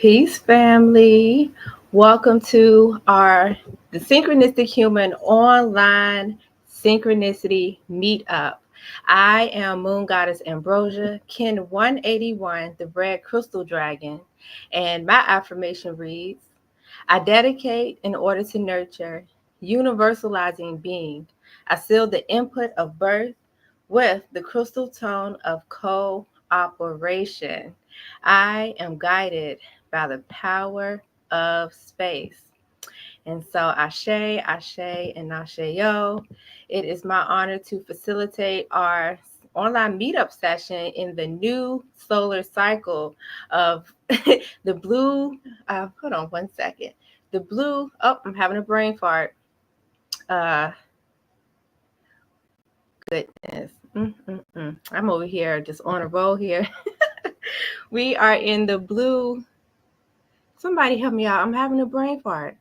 Peace, family. Welcome to the Synchronistic Human online synchronicity meetup. I am Moon Goddess Ambrosia, Kin 181, the Red Crystal Dragon, and my affirmation reads, I dedicate in order to nurture, universalizing being. I seal the input of birth with the crystal tone of cooperation. I am guided by the power of space. And so Ashe, Ashe, and Ashe-yo. It is my honor to facilitate our online meetup session in the new solar cycle of the blue. Hold on one second. I'm having a brain fart. Uh, Goodness. I'm over here just on a roll here. We are in the blue. Somebody help me out. I'm having a brain fart.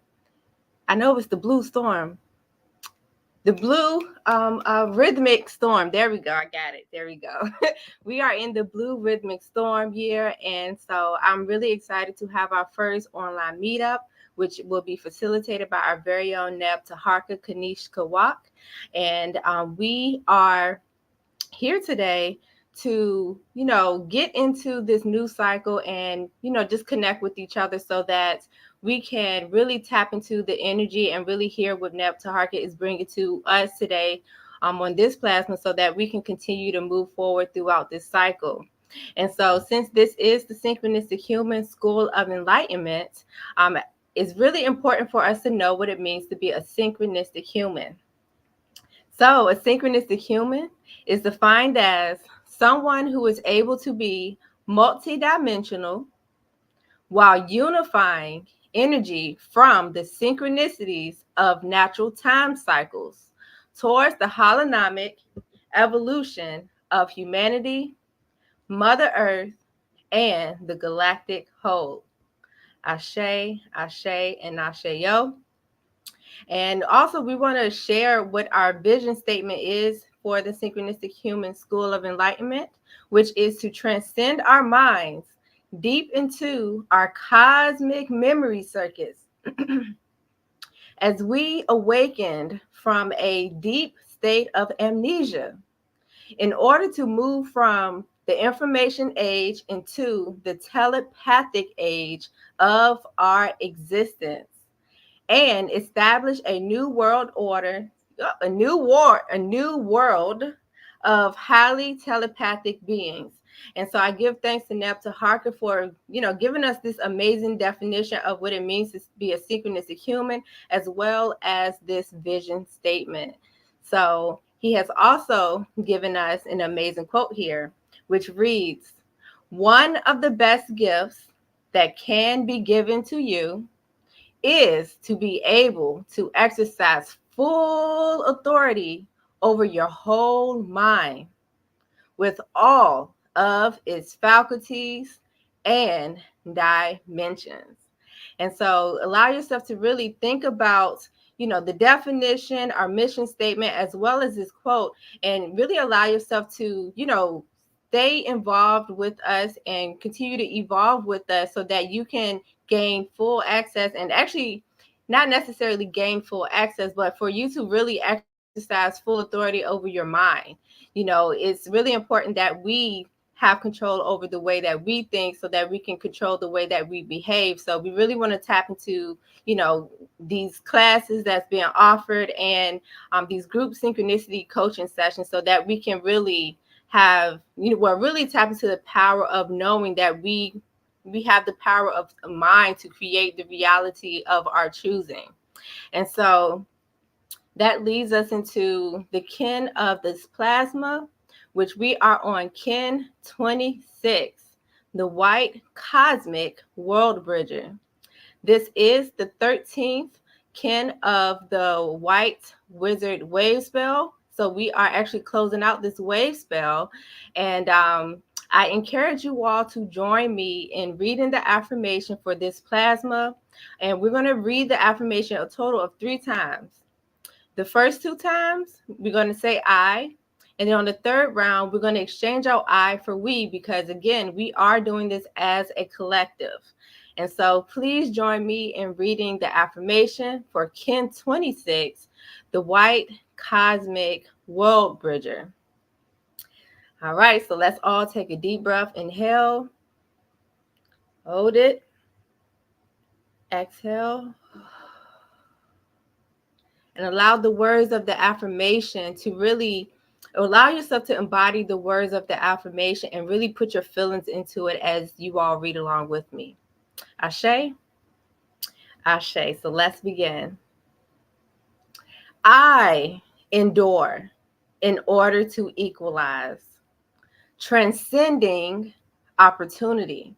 I know it's the blue storm. The blue rhythmic storm. There we go. I got it. There we go. We are in the blue rhythmic storm here. And so I'm really excited to have our first online meetup, which will be facilitated by our very own Neb Teharka Kin. And we are here today to, get into this new cycle and, just connect with each other so that we can really tap into the energy and really hear what Neb Teharka is bringing to us today on this plasma so that we can continue to move forward throughout this cycle. And so since this is the Synchronistic Human School of Enlightenment, it's really important for us to know what it means to be a synchronistic human. So a synchronistic human is defined as someone who is able to be multidimensional while unifying energy from the synchronicities of natural time cycles towards the holonomic evolution of humanity, Mother Earth, and the galactic whole. Ashe, Ashe, and Ashe-yo. And also, we want to share what our vision statement is for the Synchronistic Human School of Enlightenment, which is to transcend our minds deep into our cosmic memory circuits as we awakened from a deep state of amnesia in order to move from the information age into the telepathic age of our existence and establish a new world order, a new world of highly telepathic beings. And so I give thanks to Neb Teharka for, giving us this amazing definition of what it means to be a synchronistic human, as well as this vision statement. So he has also given us an amazing quote here, which reads, one of the best gifts that can be given to you is to be able to exercise full authority over your whole mind with all of its faculties and dimensions. And so allow yourself to really think about, the definition, our mission statement, as well as this quote, and really allow yourself to, stay involved with us and continue to evolve with us so that you can gain full access, and actually not necessarily gain full access, but for you to really exercise full authority over your mind. It's really important that we have control over the way that we think so that we can control the way that we behave. So we really want to tap into, these classes that's being offered and these group synchronicity coaching sessions so that we can really have, really tap into the power of knowing that we have the power of mind to create the reality of our choosing. And so that leads us into the kin of this plasma, which we are on kin 26, the white cosmic world bridger. This is the 13th kin of the white wizard wave spell. So we are actually closing out this wave spell. And I encourage you all to join me in reading the affirmation for this plasma. And we're going to read the affirmation a total of 3 times. The first 2 times, we're going to say I. And then on the third round, we're going to exchange our I for we, because again, we are doing this as a collective. And so please join me in reading the affirmation for Kin 26, the White Cosmic World Bridger. All right, so let's all take a deep breath. Inhale, hold it, exhale, and allow the words of the affirmation to really allow yourself to embody the words of the affirmation and really put your feelings into it as you all read along with me. Ashe? Ashe. So let's begin. I endure in order to equalize, transcending opportunity.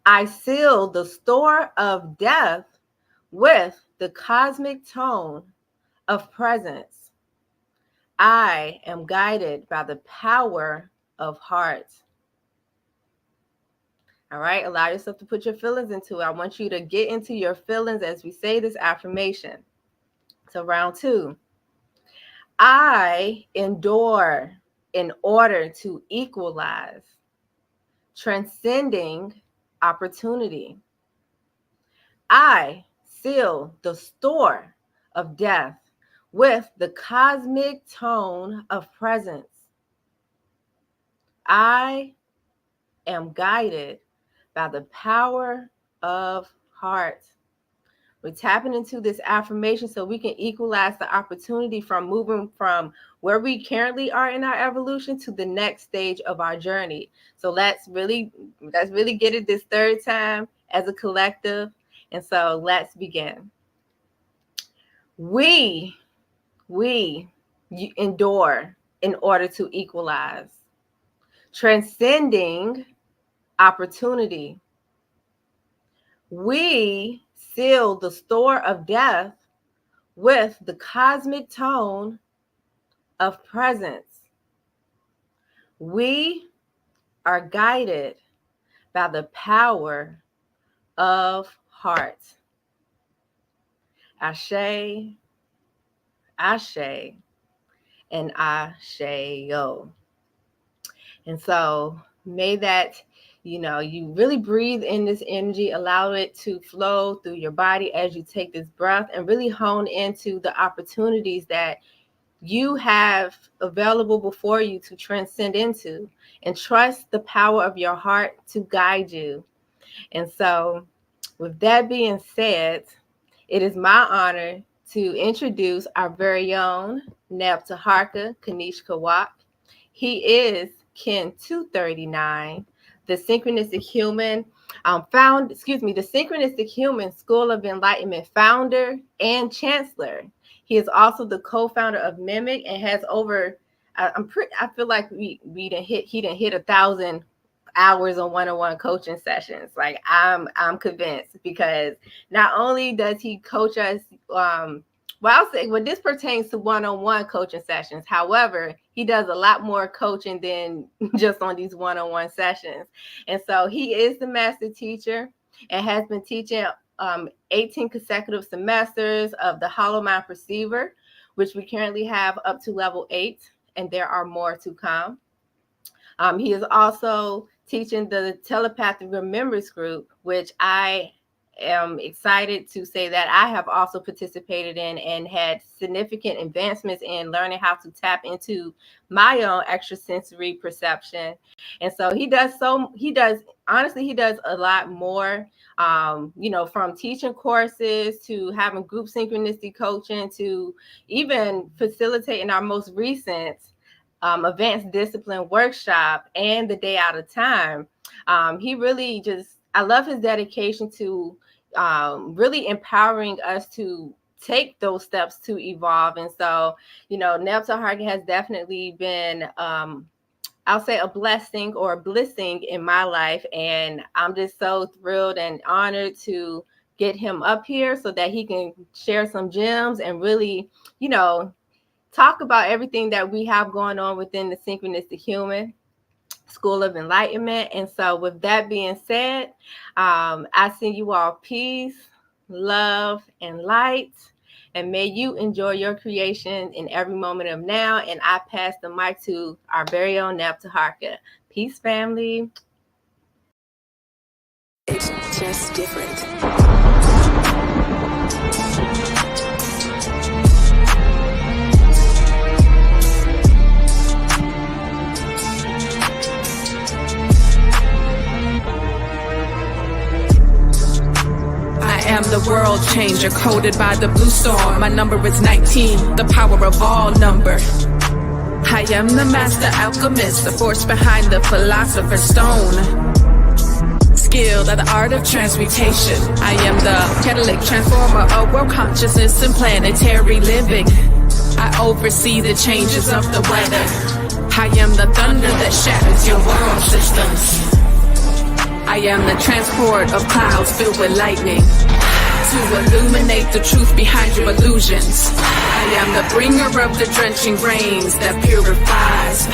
I seal the store of death with the cosmic tone of presence. I am guided by the power of heart. All right, allow yourself to put your feelings into it. I want you to get into your feelings as we say this affirmation. So round 2. I endure in order to equalize, transcending opportunity. I seal the store of death with the cosmic tone of presence. I am guided by the power of heart. We're tapping into this affirmation so we can equalize the opportunity from moving from where we currently are in our evolution to the next stage of our journey. So let's really get it this third time as a collective. And so let's begin. We endure in order to equalize, transcending opportunity. We seal the store of death with the cosmic tone of presence. We are guided by the power of heart. Ashe, Ashe, and Ashe-yo. And so may that, you really breathe in this energy, allow it to flow through your body as you take this breath and really hone into the opportunities that you have available before you to transcend into, and trust the power of your heart to guide you. And so with that being said, it is my honor to introduce our very own Neb Teharka Kin. He is Kin 239, the Synchronistic Human the Synchronistic Human School of Enlightenment founder and chancellor. He is also the co-founder of Mimic and has over, I feel like he didn't hit 1,000 hours on one-on-one coaching sessions. Like I'm convinced, because not only does he coach us, I'll say, this pertains to one-on-one coaching sessions. However, he does a lot more coaching than just on these one-on-one sessions. And so he is the master teacher and has been teaching 18 consecutive semesters of the Hollow Mind Perceiver, which we currently have up to level 8, and there are more to come. He is also teaching the Telepathic Remembrance Group, which I am excited to say that I have also participated in and had significant advancements in learning how to tap into my own extrasensory perception. And so he does a lot more, from teaching courses to having group synchronicity coaching to even facilitating our most recent advanced discipline workshop and the Day Out of Time. He really I love his dedication to really empowering us to take those steps to evolve. And so, Neb Teharka has definitely been, I'll say, a blessing or a blessing in my life. And I'm just so thrilled and honored to get him up here so that he can share some gems and really, talk about everything that we have going on within the Synchronistic Human School of Enlightenment. And so with that being said, I send you all peace, love, and light. And may you enjoy your creation in every moment of now. And I pass the mic to our very own Neb Teharka. Peace, family. just different. I am the world changer, coded by the blue storm. My number is 19, the power of all number. I am the master alchemist, the force behind the philosopher's stone. Skilled at the art of transmutation. I am the catalytic transformer of world consciousness and planetary living. I oversee the changes of the weather. I am the thunder that shatters your world systems. I am the transport of clouds filled with lightning to illuminate the truth behind your illusions. I am the bringer of the drenching rains that purifies.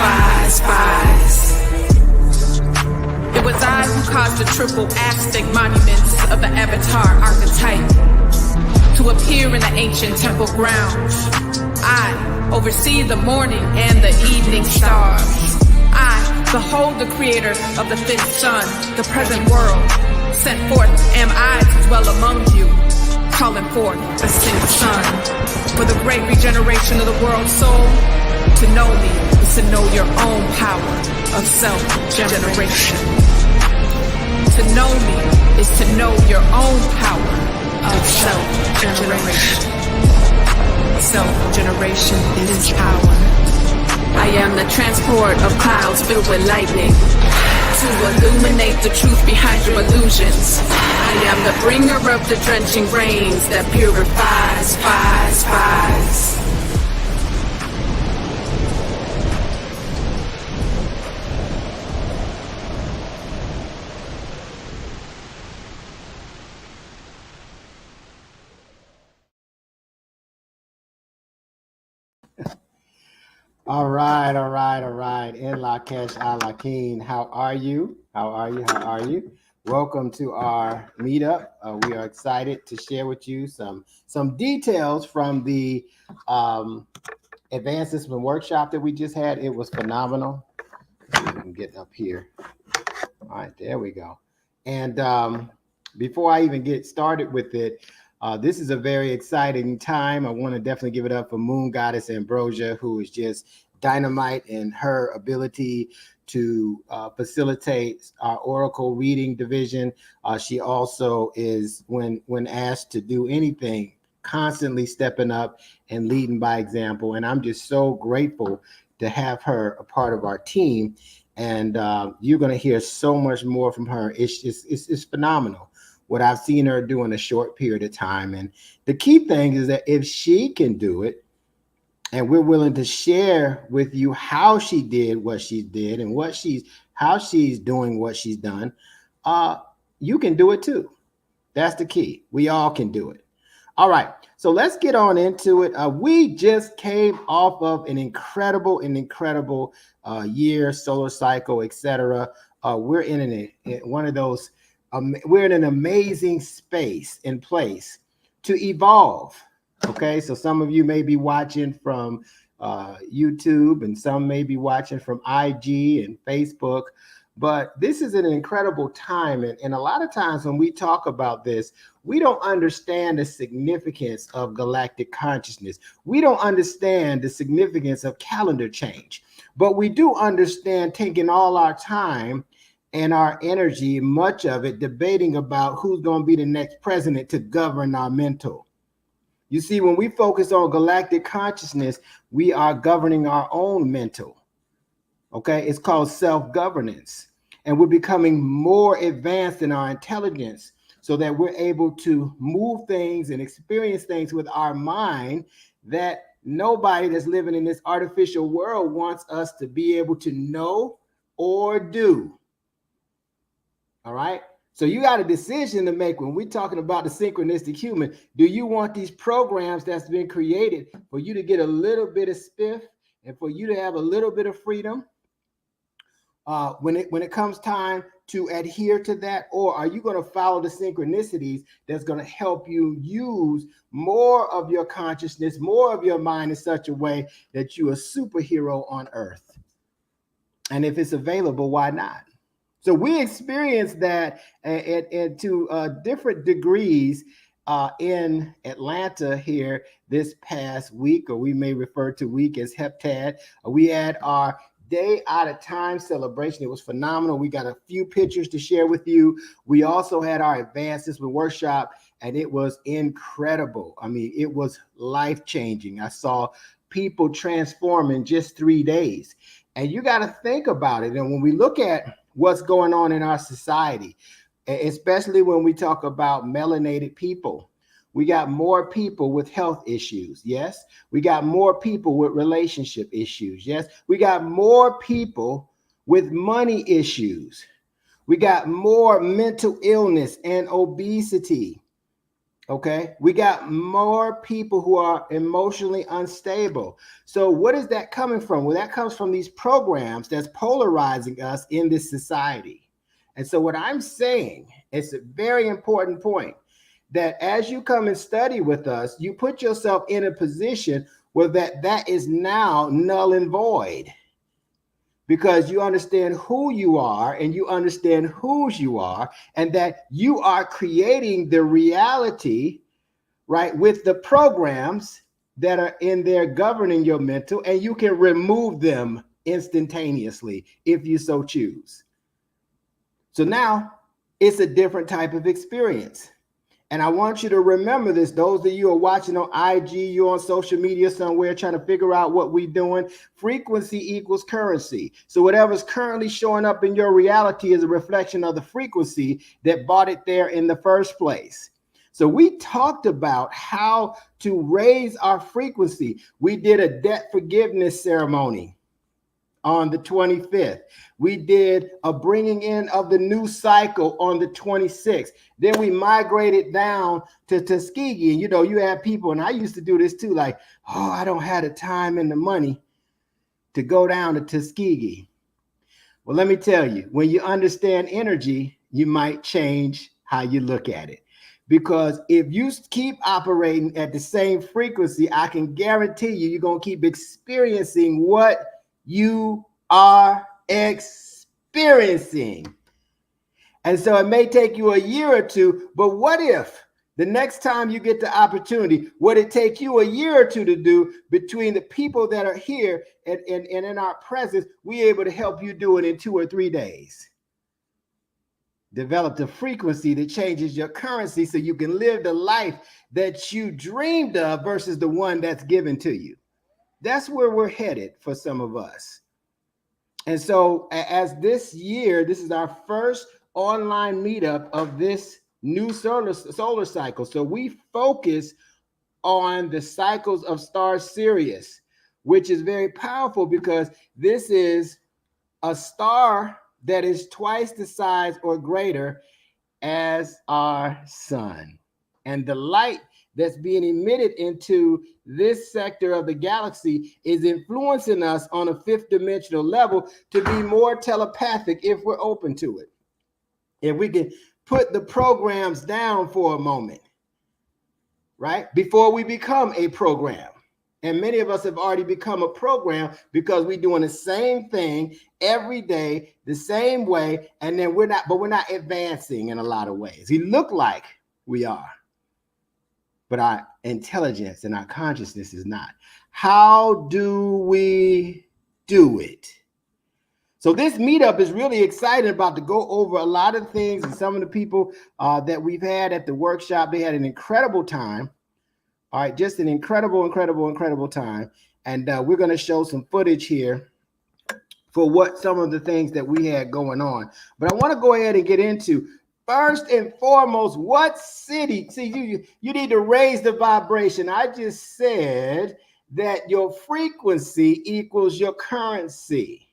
It was I who caused the triple Aztec monuments of the Avatar archetype to appear in the ancient temple grounds. I oversee the morning and the evening stars. I behold the creator of the fifth sun, the present world. Sent forth am I to dwell among you, calling forth the sixth sun. For the great regeneration of the world's soul, to know me is to know your own power of self-generation. To know me is to know your own power of self-generation. Self-generation is power. I am the transport of clouds filled with lightning to illuminate the truth behind your illusions. I am the bringer of the drenching rains that purifies. All right. SHSOE Kin. How are you? Welcome to our meetup. We are excited to share with you some details from the advanced discipline workshop that we just had. It was phenomenal. I'm getting up here. All right, there we go. And before I even get started with it, this is a very exciting time. I want to definitely give it up for Moon Goddess Ambrosia, who is just dynamite in her ability to facilitate our oracle reading division. She also is, when asked to do anything, constantly stepping up and leading by example. And I'm just so grateful to have her a part of our team. And you're going to hear so much more from her. It's phenomenal what I've seen her do in a short period of time. And the key thing is that if she can do it, and we're willing to share with you how she did what she did and how she's doing what she's done, you can do it too. That's the key. We all can do it. All right, so let's get on into it. We just came off of an incredible year, solar cycle, etc. We're in one of those. We're in an amazing space and place to evolve. Okay, so some of you may be watching from YouTube, and some may be watching from IG and Facebook. But this is an incredible time, and a lot of times when we talk about this, we don't understand the significance of galactic consciousness. We don't understand the significance of calendar change, but we do understand taking all our time and our energy, much of it, debating about who's going to be the next president to govern our mental. You see, when we focus on galactic consciousness, we are governing our own mental. Okay, it's called self-governance. And we're becoming more advanced in our intelligence so that we're able to move things and experience things with our mind that nobody that's living in this artificial world wants us to be able to know or do. All right. So you got a decision to make when we're talking about the synchronistic human. Do you want these programs that's been created for you to get a little bit of spiff and for you to have a little bit of freedom when it comes time to adhere to that? Or are you going to follow the synchronicities that's going to help you use more of your consciousness, more of your mind in such a way that you're a superhero on earth? And if it's available, why not? So we experienced that to different degrees in Atlanta here this past week, or we may refer to week as heptad. We had our day out of time celebration. It was phenomenal. We got a few pictures to share with you. We also had our advanced discipline workshop, and it was incredible. I mean, it was life-changing. I saw people transform in just 3 days. And you got to think about it. And when we look at what's going on in our society, especially when we talk about melanated people, we got more people with health issues. Yes. We got more people with relationship issues. Yes. We got more people with money issues. We got more mental illness and obesity. Okay. We got more people who are emotionally unstable. So what is that coming from? Well, that comes from these programs that's polarizing us in this society. And so what I'm saying, it's a very important point, that as you come and study with us, you put yourself in a position where that is now null and void, because you understand who you are and you understand whose you are, and that you are creating the reality, right, with the programs that are in there governing your mental, and you can remove them instantaneously if you so choose. So now it's a different type of experience. And I want you to remember this. Those of you who are watching on IG, you're on social media somewhere trying to figure out what we're doing. Frequency equals currency. So whatever's currently showing up in your reality is a reflection of the frequency that brought it there in the first place. So we talked about how to raise our frequency. We did a debt forgiveness ceremony on the 25th. We did a bringing in of the new cycle on the 26th. Then we migrated down to Tuskegee. And, you know, you have people, and I used to do this too, like, oh, I don't have the time and the money to go down to Tuskegee. Well, let me tell you, when you understand energy, you might change how you look at it. Because if you keep operating at the same frequency, I can guarantee you, you're going to keep experiencing what you are experiencing. And so it may take you a year or two, but what if the next time you get the opportunity, would it take you a year or two to do between the people that are here and in our presence, we able to help you do it in 2 or 3 days? Develop the frequency that changes your currency so you can live the life that you dreamed of versus the one that's given to you. That's where we're headed for some of us. And so as this year, this is our first online meetup of this new solar cycle. So we focus on the cycles of star Sirius, which is very powerful because this is a star that is twice the size or greater as our sun. And the light that's being emitted into this sector of the galaxy is influencing us on a 5th dimensional level to be more telepathic if we're open to it. If we can put the programs down for a moment, right? Before we become a program. And many of us have already become a program because we're doing the same thing every day, the same way, and then we're not advancing in a lot of ways. We look like we are, but our intelligence and our consciousness is not. How do we do it? So this meetup is really exciting, about to go over a lot of things, and some of the people that we've had at the workshop, they had an incredible time. All right, just an incredible time. And we're going to show some footage here for what some of the things that we had going on. But I want to go ahead and get into, first and foremost, what city? See, you need to raise the vibration. I just said that your frequency equals your currency,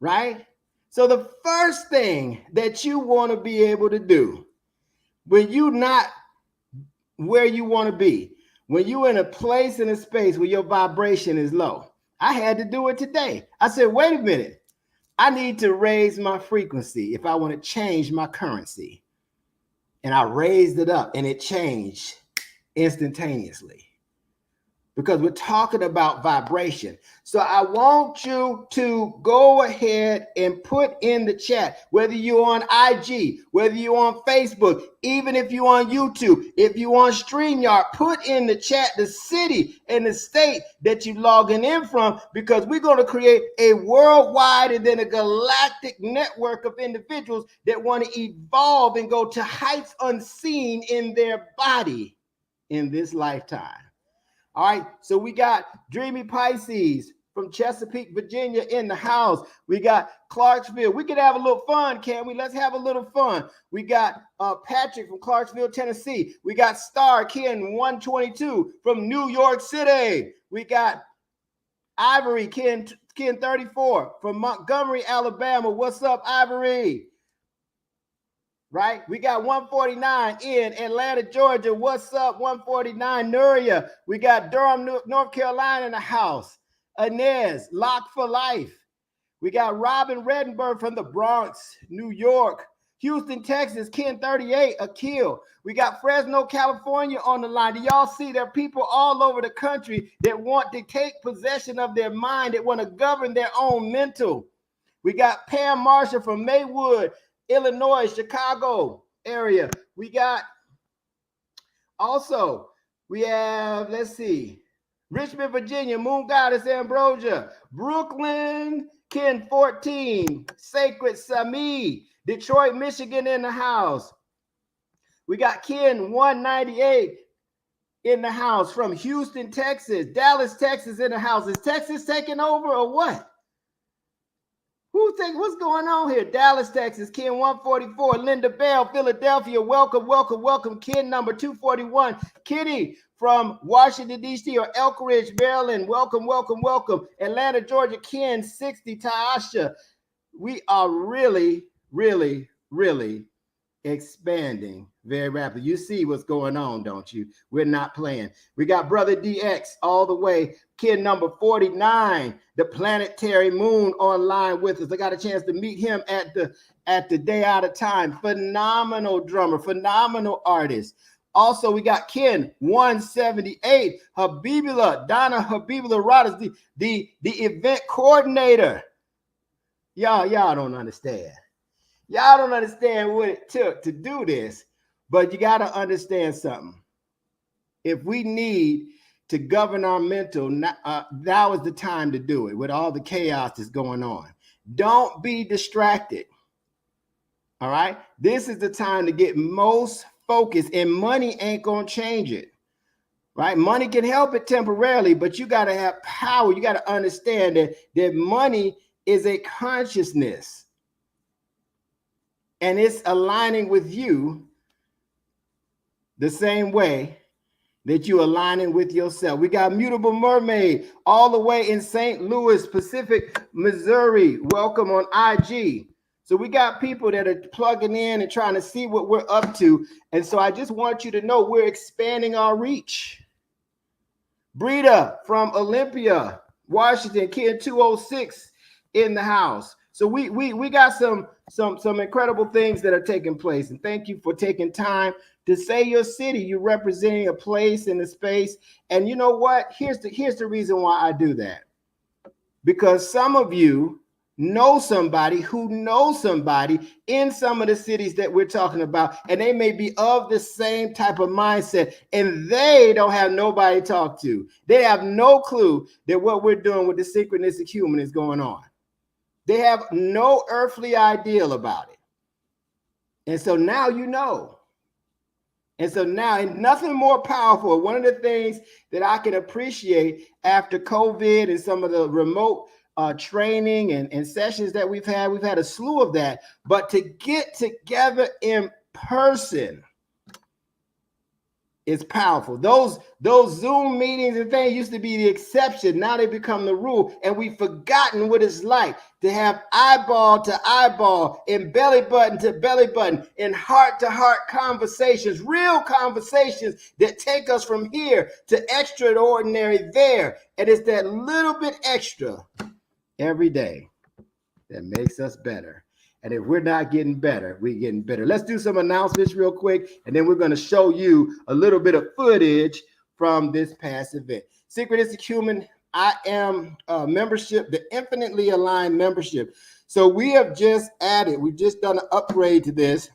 right? So the first thing that you want to be able to do when you're not where you want to be, when you're in a place, in a space where your vibration is low. I had to do it today. I said, wait a minute. I need to raise my frequency if I want to change my currency. And I raised it up and it changed instantaneously. because we're talking about vibration. So I want you to go ahead and put in the chat, whether you're on IG, whether you're on Facebook, even if you're on YouTube, if you're on StreamYard, put in the chat the city and the state that you're logging in from, because we're going to create a worldwide and then a galactic network of individuals that want to evolve and go to heights unseen in their body in this lifetime. All right, so we got Dreamy Pisces from Chesapeake, Virginia in the house. We got Clarksville. We can have a little fun, can't we? Let's have a little fun. We got Patrick from Clarksville, Tennessee. We got Star Ken 122 from New York City. We got Ivory Ken 34 from Montgomery, Alabama. What's up, Ivory? Right? We got 149 in Atlanta, Georgia. What's up, 149? Nuria. We got Durham, North Carolina in the house. Inez, Lock for Life. We got Robin Redenberg from the Bronx, New York. Houston, Texas, Ken 38, Akil. We got Fresno, California on the line. Do y'all see there are people all over the country that want to take possession of their mind, that want to govern their own mental? We got Pam Marshall from Maywood, Illinois, Chicago area. We got also, we have, let's see, Richmond, Virginia, Moon Goddess Ambrosia, Brooklyn, Ken 14, Sacred Sami, Detroit, Michigan in the house. We got Ken 198 in the house from Houston, Texas, Dallas, Texas in the house. Is Texas taking over or what? Who think what's going on here? Dallas, Texas, Ken 144. Linda Bell, Philadelphia. Welcome, welcome, welcome. Ken number 241. Kitty from Washington, D.C. or Elk Ridge, Maryland. Welcome, welcome, welcome. Atlanta, Georgia, Ken 60. Taasha. We are really, really, really expanding very rapidly. You see what's going on, don't you? We're not playing. We got Brother DX all the way, Ken number 49, the planetary moon online with us. I got a chance to meet him at the Day Out of Time. Phenomenal drummer, phenomenal artist. Also, we got Ken 178, Habibula, Donna Habibula Rodas, the event coordinator. Y'all don't understand. Y'all don't understand what it took to do this, but you got to understand something. If we need to govern our mental, now is the time to do it with all the chaos that's going on. Don't be distracted. All right? This is the time to get most focused, and money ain't going to change it. Right? Money can help it temporarily, but you got to have power. You got to understand that money is a consciousness. And it's aligning with you the same way that you're aligning with yourself. We got Mutable Mermaid all the way in St. Louis, Pacific, Missouri. Welcome on IG. So we got people that are plugging in and trying to see what we're up to. And so I just want you to know we're expanding our reach. Brita from Olympia, Washington, Ken 206 in the house. So we got some incredible things that are taking place. And thank you for taking time to say your city. You're representing a place and a space. And you know what? Here's the reason why I do that. Because some of you know somebody who knows somebody in some of the cities that we're talking about, and they may be of the same type of mindset, and they don't have nobody to talk to. They have no clue that what we're doing with the synchronistic human is going on. They have no earthly ideal about it. And so now you know. And so now, and nothing more powerful. One of the things that I can appreciate after COVID and some of the remote training and sessions that we've had a slew of that. But to get together in person is powerful. Those Zoom meetings and things used to be the exception. Now they become the rule. And we've forgotten what it's like to have eyeball to eyeball and belly button to belly button and heart to heart conversations, real conversations that take us from here to extraordinary there. And it's that little bit extra every day that makes us better. And if we're not getting better, we're getting better. Let's do some announcements real quick, and then we're going to show you a little bit of footage from this past event. Synchronistic Human, I am membership, the infinitely aligned membership. So we've just done an upgrade to this,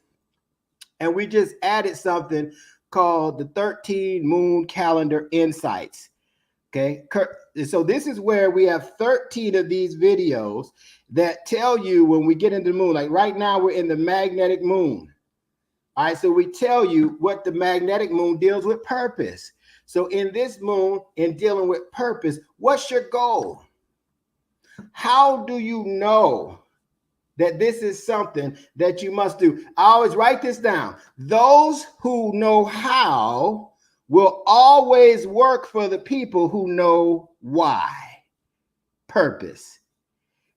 and we just added something called the 13 Moon Calendar Insights. Okay, so this is where we have 13 of these videos that tell you when we get into the moon. Like right now, we're in the magnetic moon. All right, so we tell you what the magnetic moon deals with purpose. So in this moon, in dealing with purpose, what's your goal? How do you know that this is something that you must do? I always write this down. Those who know how will always work for the people who know why. Purpose.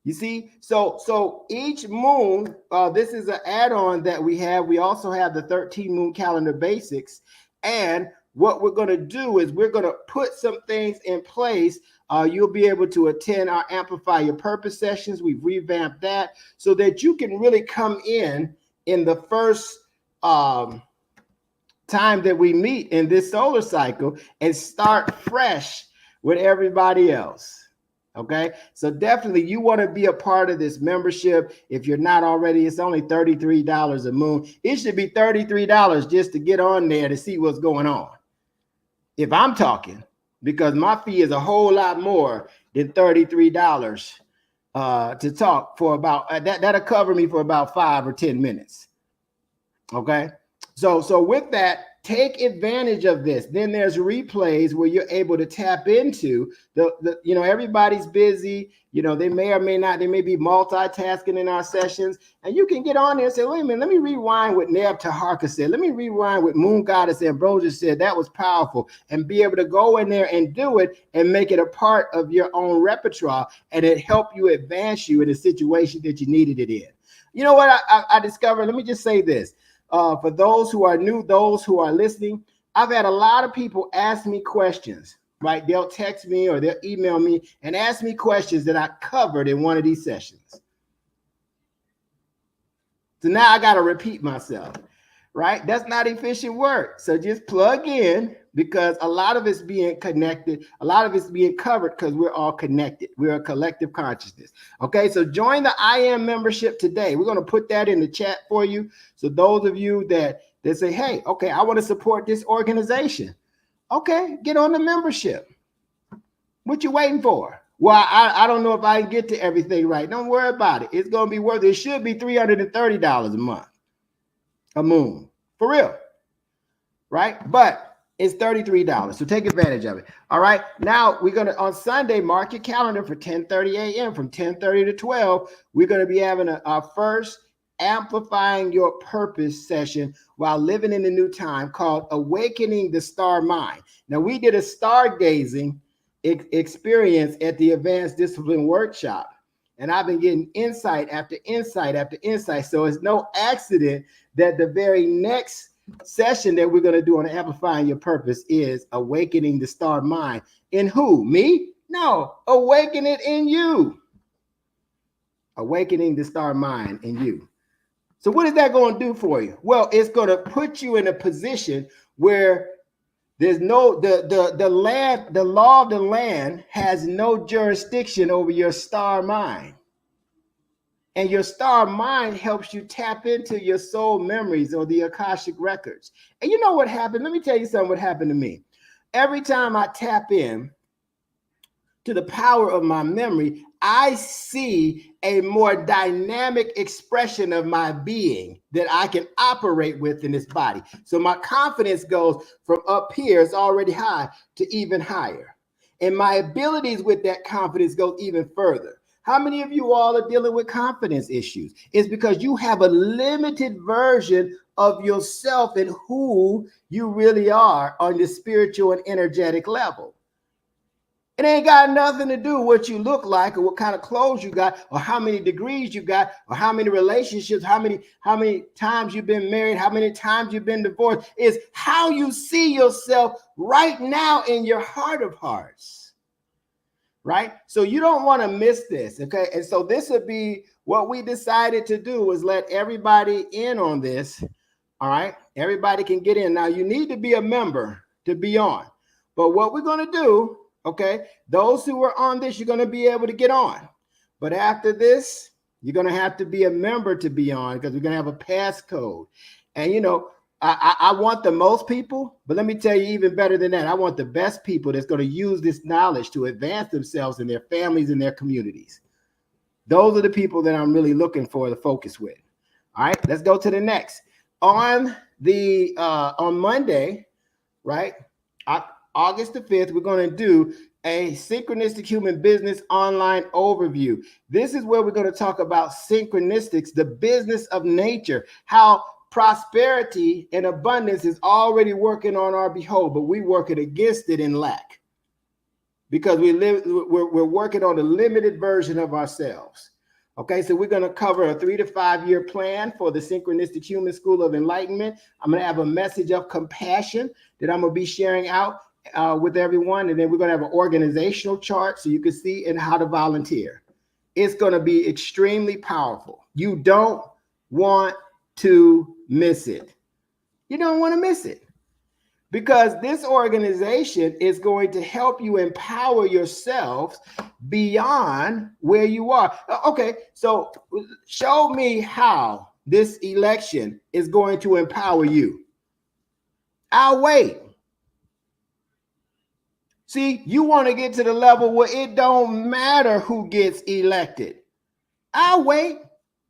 You see, so each moon, this is an add-on that we have. We also have the 13 Moon Calendar Basics. And what we're going to do is we're going to put some things in place. You'll be able to attend our Amplify Your Purpose sessions. We've revamped that so that you can really come in the first time that we meet in this solar cycle and start fresh with everybody else. Okay, so definitely you want to be a part of this membership. If you're not already, it's only $33 a moon. It should be $33 just to get on there to see what's going on. If I'm talking, because my fee is a whole lot more than $33 to talk for about that'll cover me for about 5 or 10 minutes. Okay, so with that, take advantage of this. Then there's replays where you're able to tap into the everybody's busy. They may or may not, they may be multitasking in our sessions, and you can get on there and say, wait a minute, let me rewind what Neb Teharka said. Let me rewind what Moon Goddess Ambrosia said. That was powerful. And be able to go in there and do it and make it a part of your own repertoire, and it help you advance you in a situation that you needed it in. You know what I discovered? Let me just say this. For those who are new, those who are listening, I've had a lot of people ask me questions, right? They'll text me or they'll email me and ask me questions that I covered in one of these sessions. So now I got to repeat myself, right? That's not efficient work. So just plug in, because a lot of it's being connected. A lot of it's being covered because we're all connected. We're a collective consciousness. Okay, so join the I Am membership today. We're going to put that in the chat for you. So those of you that say, hey, okay, I want to support this organization. Okay, get on the membership. What you waiting for? Well, I don't know if I can get to everything right. Don't worry about it. It's going to be worth it. It should be $330 a month, a moon, for real, right? But it's $33, so take advantage of it. All right, now we're going to, on Sunday, mark your calendar for 10:30 a.m. From 10:30 to 12, we're going to be having our first Amplifying Your Purpose session while living in the new time, called Awakening the Star Mind. Now, we did a stargazing experience at the Advanced Discipline Workshop, and I've been getting insight after insight after insight. So it's no accident that the very next session that we're going to do on Amplifying Your Purpose is Awakening the Star Mind. In who? Me? No, awaken it in you. Awakening the Star Mind in you. So what is that going to do for you? Well, it's going to put you in a position where there's no, the law of the land has no jurisdiction over your star mind. And your star mind helps you tap into your soul memories or the Akashic records. And you know what happened? Let me tell you something what happened to me. Every time I tap in to the power of my memory, I see a more dynamic expression of my being that I can operate with in this body. So my confidence goes from up here, it's already high, to even higher. And my abilities with that confidence go even further. How many of you all are dealing with confidence issues? It's because you have a limited version of yourself and who you really are on the spiritual and energetic level. It ain't got nothing to do with what you look like or what kind of clothes you got or how many degrees you got or how many relationships, how many times you've been married, how many times you've been divorced. It's how you see yourself right now in your heart of hearts. Right? So you don't want to miss this. Okay. And so this would be what we decided to do, is let everybody in on this. All right. Everybody can get in. Now you need to be a member to be on. But what we're going to do Okay, those who are on this, you're going to be able to get on. But after this, you're going to have to be a member to be on, because we're going to have a passcode. And, you know, I want the most people, but let me tell you even better than that. I want the best people that's going to use this knowledge to advance themselves and their families and their communities. Those are the people that I'm really looking for to focus with. All right, let's go to the next. On Monday, right, August the 5th, we're going to do a synchronistic human business online overview. This is where we're going to talk about synchronistics, the business of nature, how prosperity and abundance is already working on our behalf, but we working against it in lack, because we're working on a limited version of ourselves. Okay, so we're going to cover a 3 to 5 year plan for the Synchronistic Human School of Enlightenment. I'm going to have a message of compassion that I'm going to be sharing out with everyone, and then we're going to have an organizational chart so you can see and how to volunteer. It's going to be extremely powerful. You don't want to miss it. You don't want to miss it, because this organization is going to help you empower yourselves beyond where you are. Okay, so show me how this election is going to empower you. I'll wait. See, you want to get to the level where it don't matter who gets elected. I'll wait.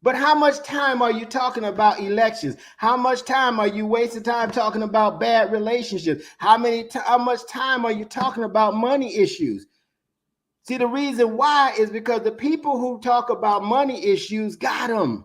But how much time are you talking about elections? How much time are you wasting time talking about bad relationships? How much time are you talking about money issues? See, the reason why is because the people who talk about money issues got them.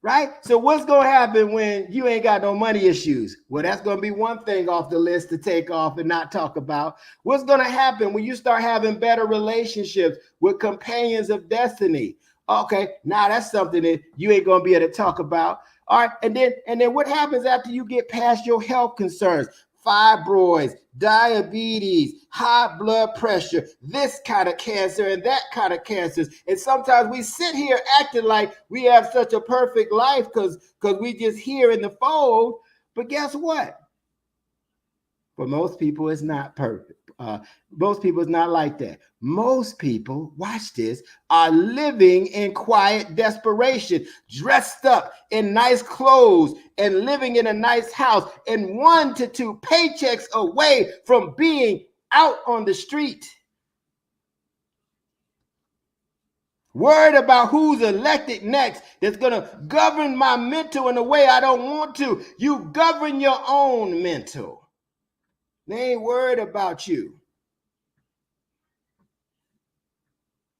Right? So what's going to happen when you ain't got no money issues? Well, that's going to be one thing off the list to take off and not talk about. What's going to happen when you start having better relationships with companions of destiny? Okay, now that's something that you ain't going to be able to talk about. All right, and then what happens after you get past your health concerns? Fibroids, diabetes, high blood pressure, this kind of cancer and that kind of cancers. And sometimes we sit here acting like we have such a perfect life because we just here in the fold. But guess what? For most people, it's not perfect. Most people, it's not like that. Most people, watch this, are living in quiet desperation, dressed up in nice clothes and living in a nice house, and 1 to 2 paychecks away from being out on the street. Worried about who's elected next that's going to govern my mental in a way I don't want to. You govern your own mental. They ain't worried about you.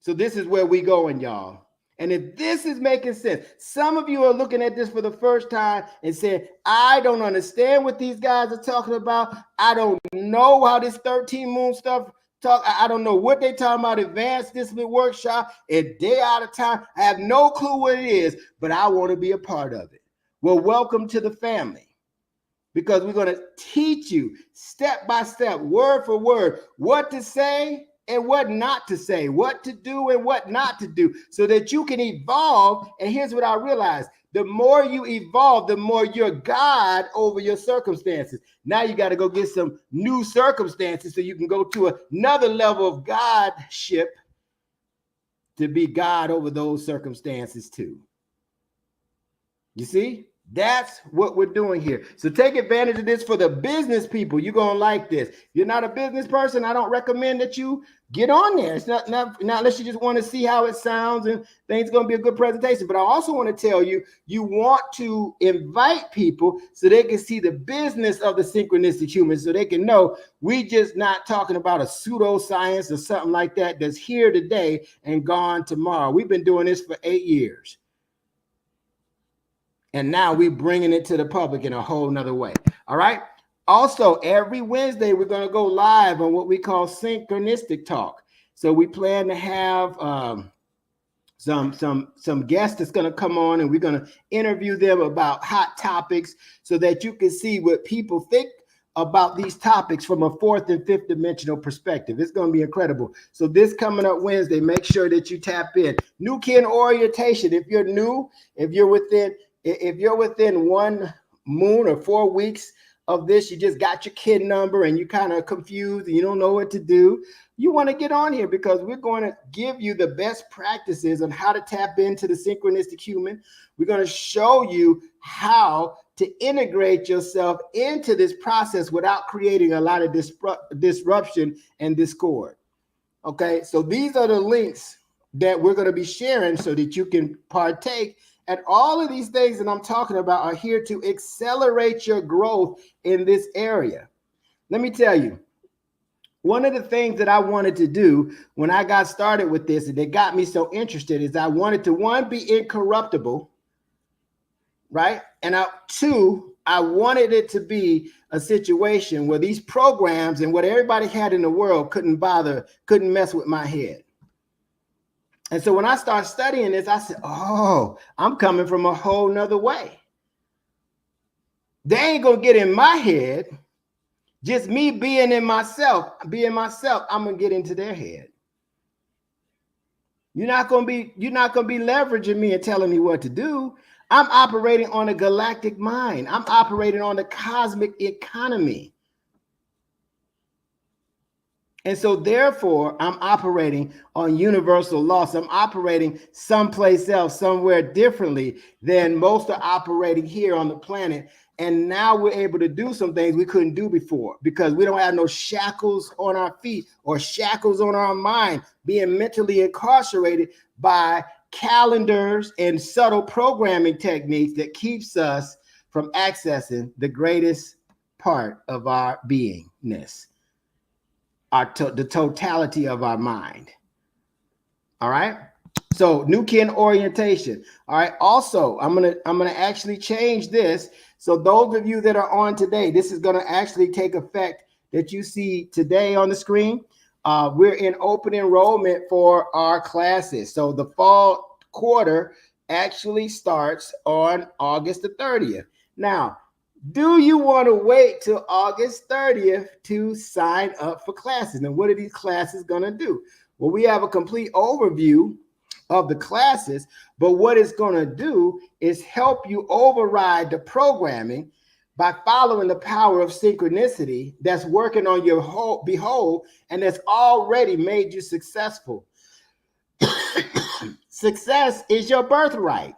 So this is where we going, y'all. And if this is making sense, some of you are looking at this for the first time and saying, I don't understand what these guys are talking about. I don't know how this 13 moon stuff talk. I don't know what they're talking about, advanced discipline workshop, a day out of time. I have no clue what it is, but I want to be a part of it. Well, welcome to the family. Because we're going to teach you step by step, word for word, what to say and what not to say, what to do and what not to do, so that you can evolve. And here's what I realized. The more you evolve, the more you're God over your circumstances. Now you got to go get some new circumstances so you can go to another level of Godship to be God over those circumstances too. You see? That's what we're doing here. So take advantage of this for the business people. You're going to like this. If you're not a business person, I don't recommend that you get on there. It's not unless you just want to see how it sounds and think it's going to be a good presentation. But I also want to tell you, you want to invite people so they can see the business of the synchronistic human, so they can know we just not talking about a pseudoscience or something like that that's here today and gone tomorrow. We've been doing this for 8 years. And now we're bringing it to the public in a whole nother way. All right. Also, every Wednesday, we're going to go live on what we call synchronistic talk. So we plan to have some guests that's going to come on, and we're going to interview them about hot topics so that you can see what people think about these topics from a 4th and 5th dimensional perspective. It's going to be incredible. So this coming up Wednesday, make sure that you tap in. New kin orientation. If you're new, if you're within 1 moon or 4 weeks of this, you just got your kid number and you're kind of confused and you don't know what to do, you want to get on here because we're going to give you the best practices on how to tap into the synchronistic human. We're going to show you how to integrate yourself into this process without creating a lot of disruption and discord. Okay, so these are the links that we're going to be sharing so that you can partake. And all of these things that I'm talking about are here to accelerate your growth in this area. Let me tell you, one of the things that I wanted to do when I got started with this and that got me so interested is I wanted to, one, be incorruptible, right? And two, I wanted it to be a situation where these programs and what everybody had in the world couldn't mess with my head. And so when I started studying this, I said, oh, I'm coming from a whole nother way. They ain't gonna get in my head. Just me being myself, I'm gonna get into their head. You're not gonna be leveraging me and telling me what to do. I'm operating on a galactic mind. I'm operating on the cosmic economy. And so therefore, I'm operating on universal laws. I'm operating someplace else, somewhere differently than most are operating here on the planet. And now we're able to do some things we couldn't do before because we don't have no shackles on our feet or shackles on our mind, being mentally incarcerated by calendars and subtle programming techniques that keeps us from accessing the greatest part of our beingness, the totality of our mind. All right. So new kin orientation. All right. Also, I'm gonna actually change this. So those of you that are on today, this is gonna actually take effect that you see today on the screen. We're in open enrollment for our classes. So the fall quarter actually starts on August the 30th. Now, do you want to wait till August 30th to sign up for classes? And what are these classes going to do? Well, we have a complete overview of the classes, but what it's going to do is help you override the programming by following the power of synchronicity that's working on your behold and that's already made you successful. Success is your birthright.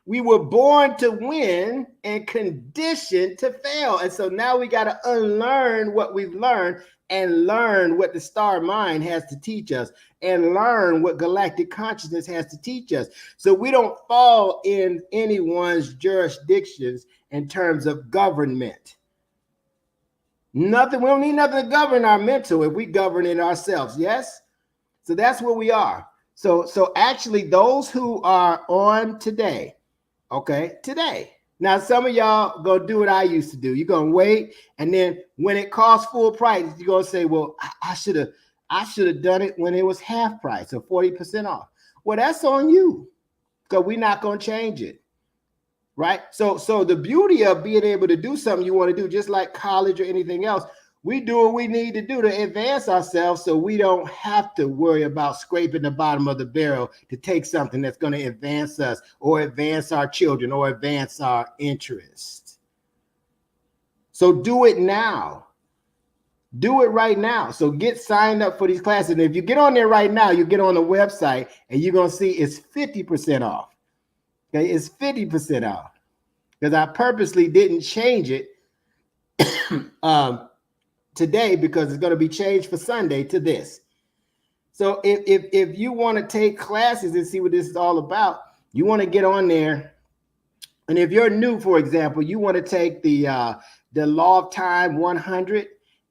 We were born to win and conditioned to fail. And so now we got to unlearn what we've learned and learn what the star mind has to teach us and learn what galactic consciousness has to teach us. So we don't fall in anyone's jurisdictions in terms of government. Nothing, we don't need nothing to govern our mental if we govern it ourselves. Yes. So that's where we are. So actually those who are on today, okay, today. Now, some of y'all gonna do what I used to do. You're gonna wait, and then when it costs full price, you're gonna say, well, I should have done it when it was half price or 40% off. Well, that's on you, because we're not gonna change it. Right? So the beauty of being able to do something you want to do, just like college or anything else, we do what we need to do to advance ourselves so we don't have to worry about scraping the bottom of the barrel to take something that's going to advance us or advance our children or advance our interests. So do it now. Do it right now. So get signed up for these classes. And if you get on there right now, you get on the website and you're going to see it's 50% off. Okay, it's 50% off because I purposely didn't change it today because it's going to be changed for Sunday to this. So if you want to take classes and see what this is all about, you want to get on there. And if you're new, for example, you want to take the Law of Time 100,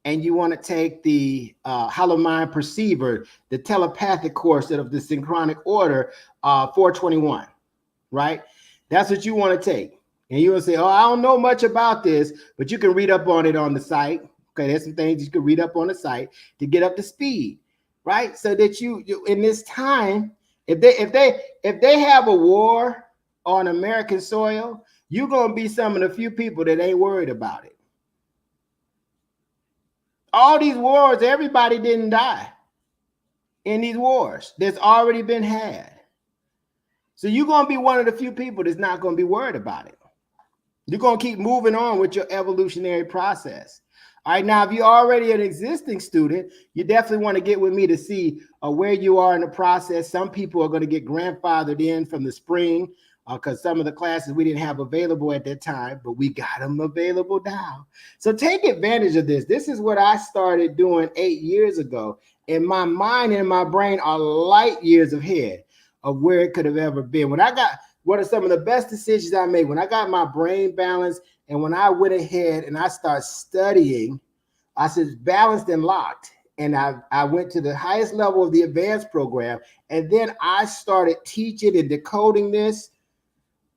and you want to take the Hollow Mind Perceiver, the telepathic course of the Synchronic Order 421, right? That's what you want to take. And you will say, oh, I don't know much about this, but you can read up on it on the site. Okay, there's some things you can read up on the site to get up to speed, right? So that you in this time, if they have a war on American soil, you're gonna be some of the few people that ain't worried about it. All these wars, everybody didn't die in these wars that's already been had. So you're gonna be one of the few people that's not gonna be worried about it. You're going to keep moving on with your evolutionary process. All right, now, if you're already an existing student, you definitely want to get with me to see where you are in the process. Some people are going to get grandfathered in from the spring because some of the classes we didn't have available at that time, but we got them available now. So take advantage of this. This is what I started doing 8 years ago. And my mind and my brain are light years ahead of where it could have ever been. When I got one of some of the best decisions I made, when I got my brain balanced and when I went ahead and I started studying, I said balanced and locked. And I went to the highest level of the advanced program. And then I started teaching and decoding this.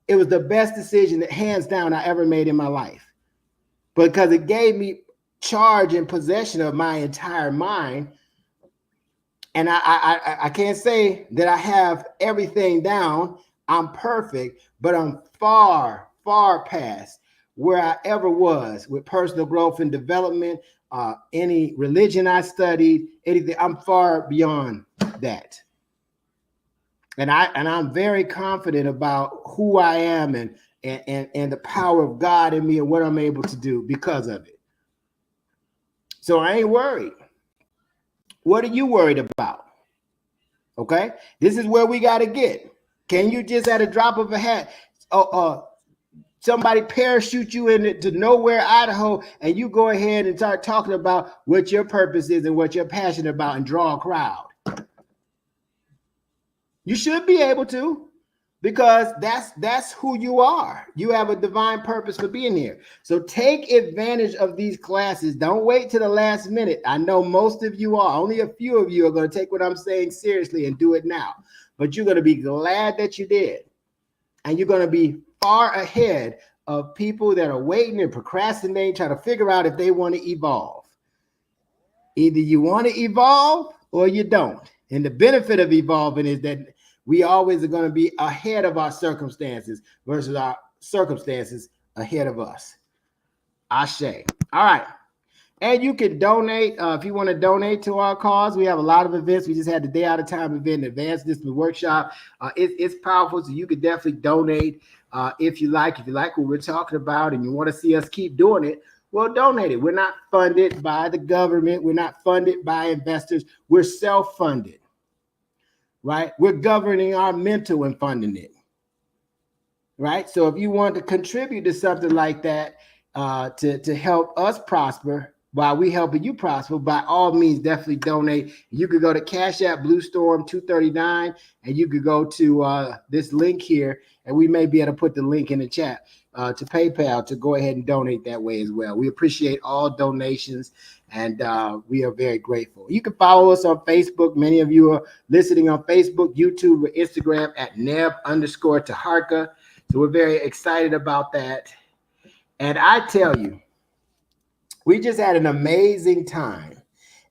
It was the best decision that hands down I ever made in my life, because it gave me charge and possession of my entire mind. And I can't say that I have everything down. I'm perfect, but I'm far, far past where I ever was with personal growth and development, any religion I studied, anything. I'm far beyond that. And I'm very confident about who I am and the power of God in me and what I'm able to do because of it. So I ain't worried. What are you worried about? Okay, this is where we got to get. Can you just at a drop of a hat, somebody parachute you into nowhere, Idaho, and you go ahead and start talking about what your purpose is and what you're passionate about and draw a crowd? You should be able to, because that's who you are. You have a divine purpose for being here. So take advantage of these classes. Don't wait till the last minute. I know most of you are. Only a few of you are going to take what I'm saying seriously and do it now. But you're going to be glad that you did. And you're going to be far ahead of people that are waiting and procrastinating, trying to figure out if they want to evolve. Either you want to evolve or you don't. And the benefit of evolving is that we always are going to be ahead of our circumstances versus our circumstances ahead of us. Ashe. All right. And you can donate if you want to donate to our cause. We have a lot of events. We just had the Day Out of Time event, Advanced Discipline Workshop. It's powerful, so you could definitely donate if you like. If you like what we're talking about and you want to see us keep doing it, well, donate it. We're not funded by the government. We're not funded by investors. We're self-funded, right? We're governing our mental and funding it, right? So if you want to contribute to something like that to help us prosper, while we helping you prosper, by all means, definitely donate. You could go to Cash App Blue Storm 239, and you could go to this link here, and we may be able to put the link in the chat to PayPal to go ahead and donate that way as well. We appreciate all donations, and we are very grateful. You can follow us on Facebook. Many of you are listening on Facebook, YouTube, or Instagram at Neb_Teharka. So we're very excited about that. And I tell you, we just had an amazing time.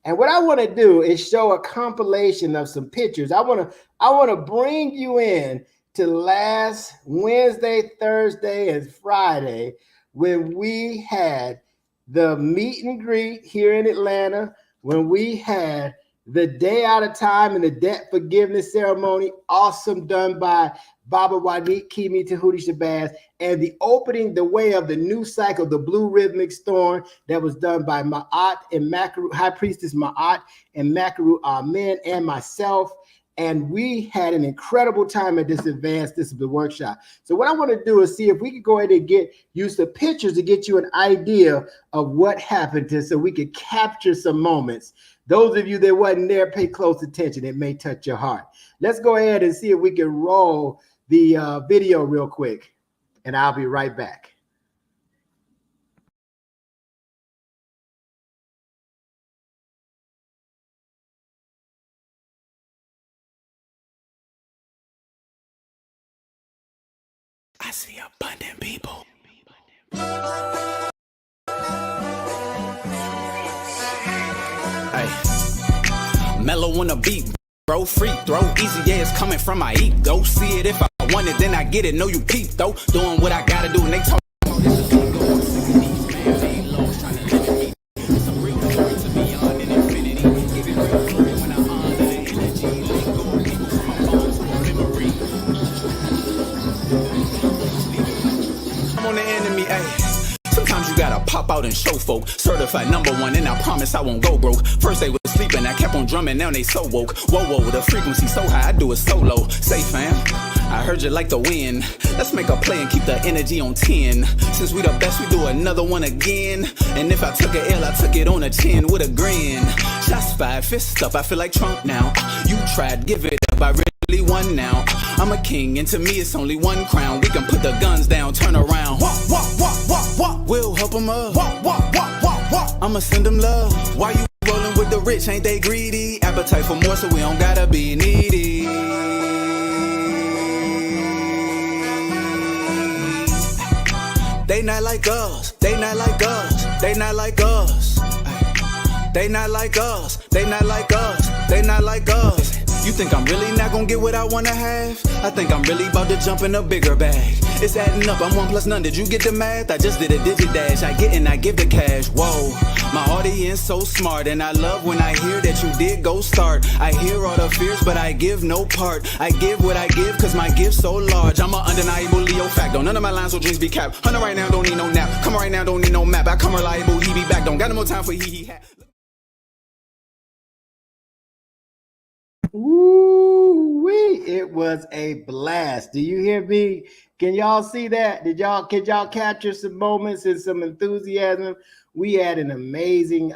And what I want to do is show a compilation of some pictures. I want to bring you in to last Wednesday, Thursday, and Friday when we had the meet and greet here in Atlanta, when we had the Day Out of Time and the debt forgiveness ceremony, awesome, done by Baba Wanique Kimi Tahuti Shabazz, and the opening the way of the new cycle, the Blue Rhythmic Storm, that was done by Ma'at and Makaru, High Priestess Ma'at and Makaru Amen, and myself. And we had an incredible time at this advanced discipline workshop. So what I want to do is see if we could go ahead and get you some pictures to get you an idea of what happened to, so we could capture some moments. Those of you that wasn't there, pay close attention. It may touch your heart. Let's go ahead and see if we can roll the video real quick, and I'll be right back. I see abundant people. Hey, mellow on a beat, bro, free throw. Easy as coming from my ego. See it if I want it, then I get it. No, you peep though. Doing what I gotta do, and they talk. on the enemy, ayy. Sometimes you gotta pop out and show folk. Certified #1, and I promise I won't go broke. First they was sleeping, I kept on drumming, now they so woke. Whoa, whoa, the frequency so high, I do it solo. Say fam, I heard you like the wind. Let's make a play and keep the energy on 10. Since we the best, we do another one again. And if I took a L, I took it on a chin with a grin. Shots fired, fist up, I feel like Trump now. You tried, give it up, I really won now. I'm a king, and to me it's only one crown. We can put the guns down, turn around. We'll help them up. I'ma send them love. Why you rolling with the rich? Ain't they greedy? Appetite for more, so we don't gotta be needy. They not like us. They not like us. They not like us. They not like us. They not like us. They not like us. You think I'm really not gonna get what I wanna have? I think I'm really about to jump in a bigger bag. It's adding up, I'm 1 + none. Did you get the math? I just did a digit dash. I get and I give the cash. Whoa, my audience so smart, and I love when I hear that you did go start. I hear all the fears, but I give no part. I give what I give, cause my gift's so large. I'm an undeniable Leo facto. None of my lines will dreams be capped. Hunter right now, don't need no nap. Come right now, don't need no map. I come reliable, he be back. Don't got no more time for he hat. Ooh-wee, it was a blast. Do you hear me? Can y'all see that? Can y'all capture some moments and some enthusiasm? We had an amazing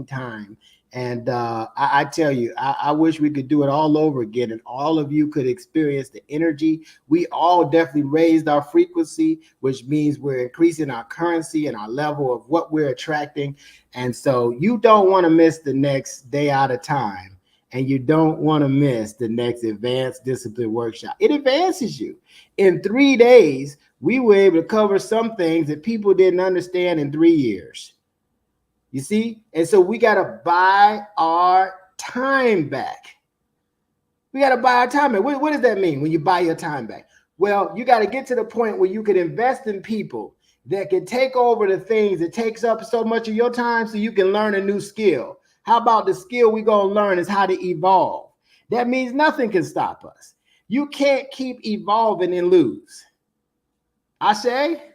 time. And I tell you, I wish we could do it all over again and all of you could experience the energy. We all definitely raised our frequency, which means we're increasing our currency and our level of what we're attracting. And so you don't want to miss the next day out of time. And you don't want to miss the next advanced discipline workshop. It advances you. In 3 days, we were able to cover some things that people didn't understand in 3 years. You see? And so we got to buy our time back. We got to buy our time back. What does that mean when you buy your time back? Well, you got to get to the point where you can invest in people that can take over the things that takes up so much of your time so you can learn a new skill. How about the skill we're going to learn is how to evolve? That means nothing can stop us. You can't keep evolving and lose. I say,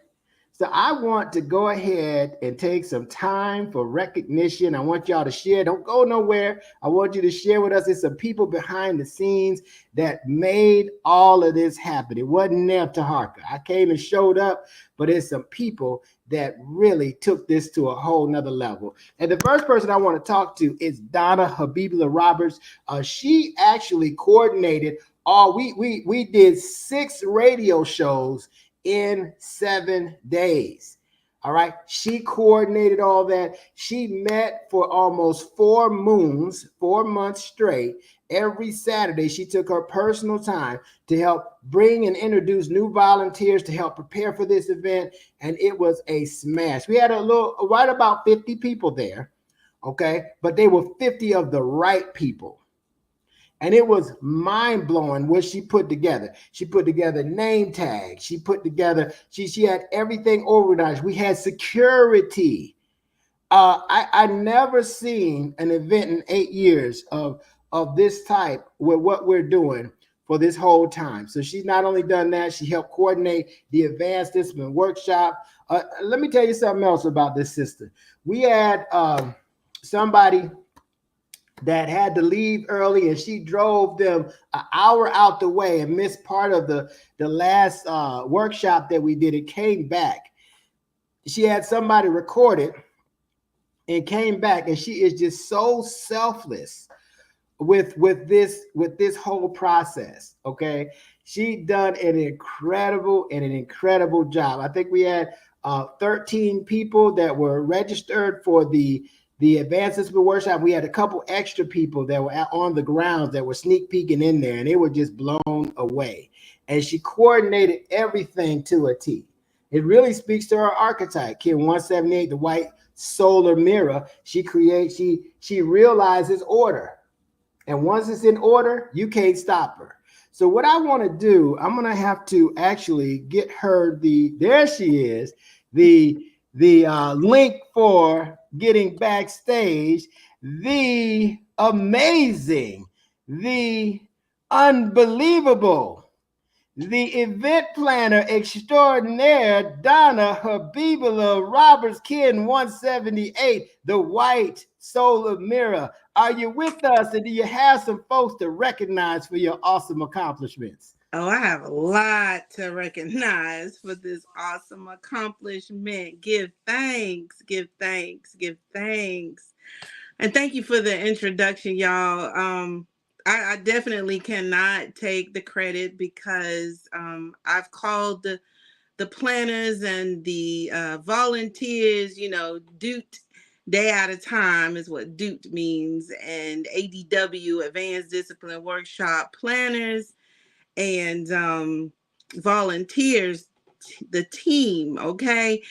so I want to go ahead and take some time for recognition. I want y'all to share. Don't go nowhere. I want you to share with us. It's some people behind the scenes that made all of this happen. It wasn't Neb Teharka. I came and showed up, but it's some people that really took this to a whole nother level. And the first person I want to talk to is Donna Habibula Roberts. She actually coordinated all, we did 6 radio shows in 7 days. All right. She coordinated all that. She met for almost 4 months straight. Every Saturday, she took her personal time to help bring and introduce new volunteers to help prepare for this event. And it was a smash. We had right about 50 people there. Okay. But they were 50 of the right people. And it was mind-blowing what she put together. She put together name tags. She put together, she had everything organized. We had security. I never seen an event in 8 years of this type with what we're doing for this whole time. So she's not only done that, she helped coordinate the advanced discipline workshop. Let me tell you something else about this sister. We had somebody that had to leave early, and she drove them an hour out the way and missed part of the last workshop that we did. It came back. She had somebody record it and came back, and she is just so selfless with this whole process. Okay, she done an incredible job. I think we had 13 people that were registered for the advanced discipline workshop. We had a couple extra people that were on the grounds that were sneak peeking in there, and they were just blown away. And she coordinated everything to a T. It really speaks to her archetype, Kin 178, the white solar mirror. She realizes order. And once it's in order, you can't stop her. So what I want to do, I'm going to have to actually get her there she is, the link for getting backstage, the amazing, the unbelievable, the event planner extraordinaire, Donna Habibullah Roberts Kin 178, the white solar mirror. Are you with us, and do you have some folks to recognize for your awesome accomplishments? Oh, I have a lot to recognize for this awesome accomplishment. Give thanks, give thanks, give thanks. And thank you for the introduction, y'all. I definitely cannot take the credit because I've called the planners and the volunteers, DOOT, day at a time is what DOOT means, and ADW, Advanced Discipline Workshop planners and volunteers, the team, okay?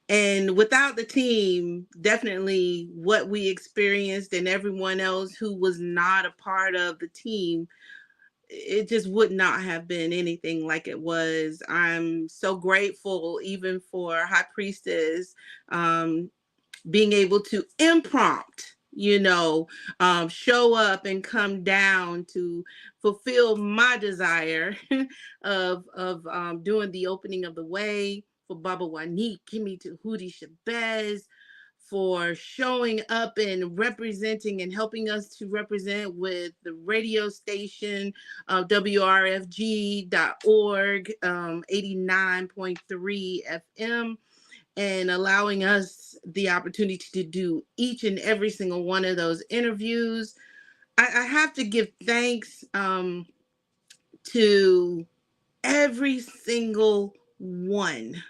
And without the team, definitely what we experienced and everyone else who was not a part of the team, it just would not have been anything like it was. I'm so grateful even for High Priestess being able to impromptu, show up and come down to fulfill my desire of doing the opening of the way for Baba Wanique, Kimmy Tahuti Shabazz, for showing up and representing and helping us to represent with the radio station WRFG.org, 89.3 FM, and allowing us the opportunity to do each and every single one of those interviews. I have to give thanks to every single one.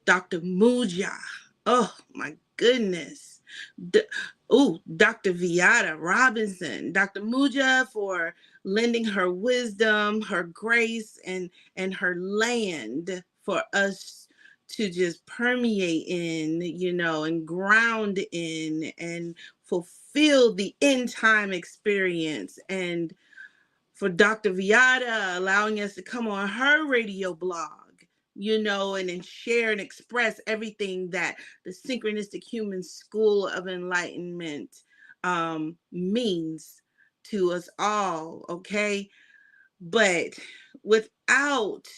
Dr. Muja. Oh, my goodness. Dr. Viata Robinson. Dr. Muja for lending her wisdom, her grace, and her land for us to just permeate in, and ground in and fulfill the end time experience. And for Dr. Viata allowing us to come on her radio blog, and then share and express everything that the Synchronistic Human School of Enlightenment means to us all, okay? But without,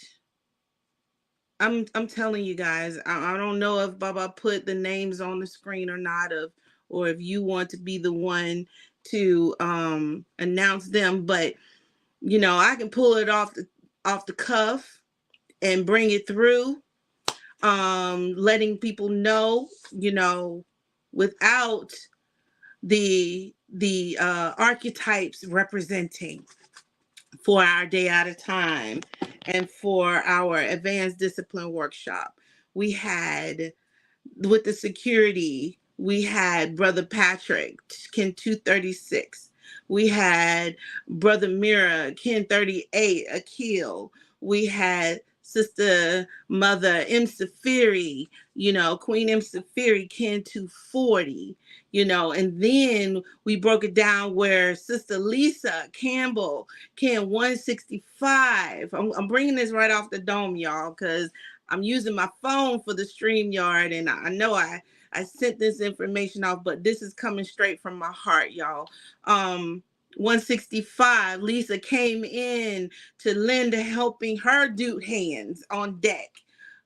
I'm telling you guys, I don't know if Baba put the names on the screen or not, or if you want to be the one to announce them, but I can pull it off the cuff and bring it through, letting people know, without the archetypes representing for our day at a time and for our advanced discipline workshop. We had, with the security, we had Brother Patrick, Kin 236. We had Brother Mira, Kin 38, Akil. We had Sister Mother M. Safiri, Queen M. Safiri, Kin 240, and then we broke it down where Sister Lisa Campbell, Kin 165. I'm bringing this right off the dome, y'all, because I'm using my phone for the StreamYard, and I know I sent this information off, but this is coming straight from my heart, y'all. 165, Lisa came in to lend helping her dude hands on deck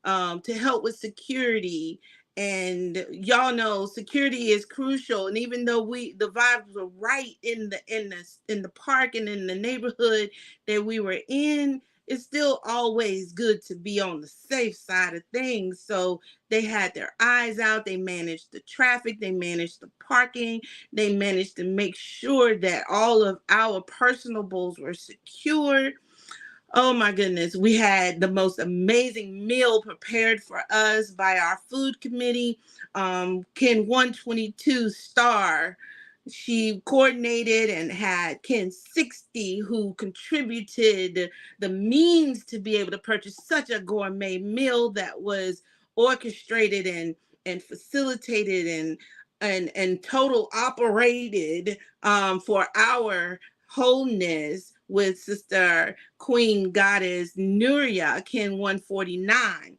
to help with security. And y'all know security is crucial. And even though the vibes were right in the park and in the neighborhood that we were in, it's still always good to be on the safe side of things. So they had their eyes out. They managed the traffic. They managed the parking. They managed to make sure that all of our personables were secured. Oh my goodness. We had the most amazing meal prepared for us by our food committee. Kin 122 Star, she coordinated and had Kin 60 who contributed the means to be able to purchase such a gourmet meal that was orchestrated and facilitated and total operated for our wholeness with Sister Queen Goddess Nuria, Kin 149.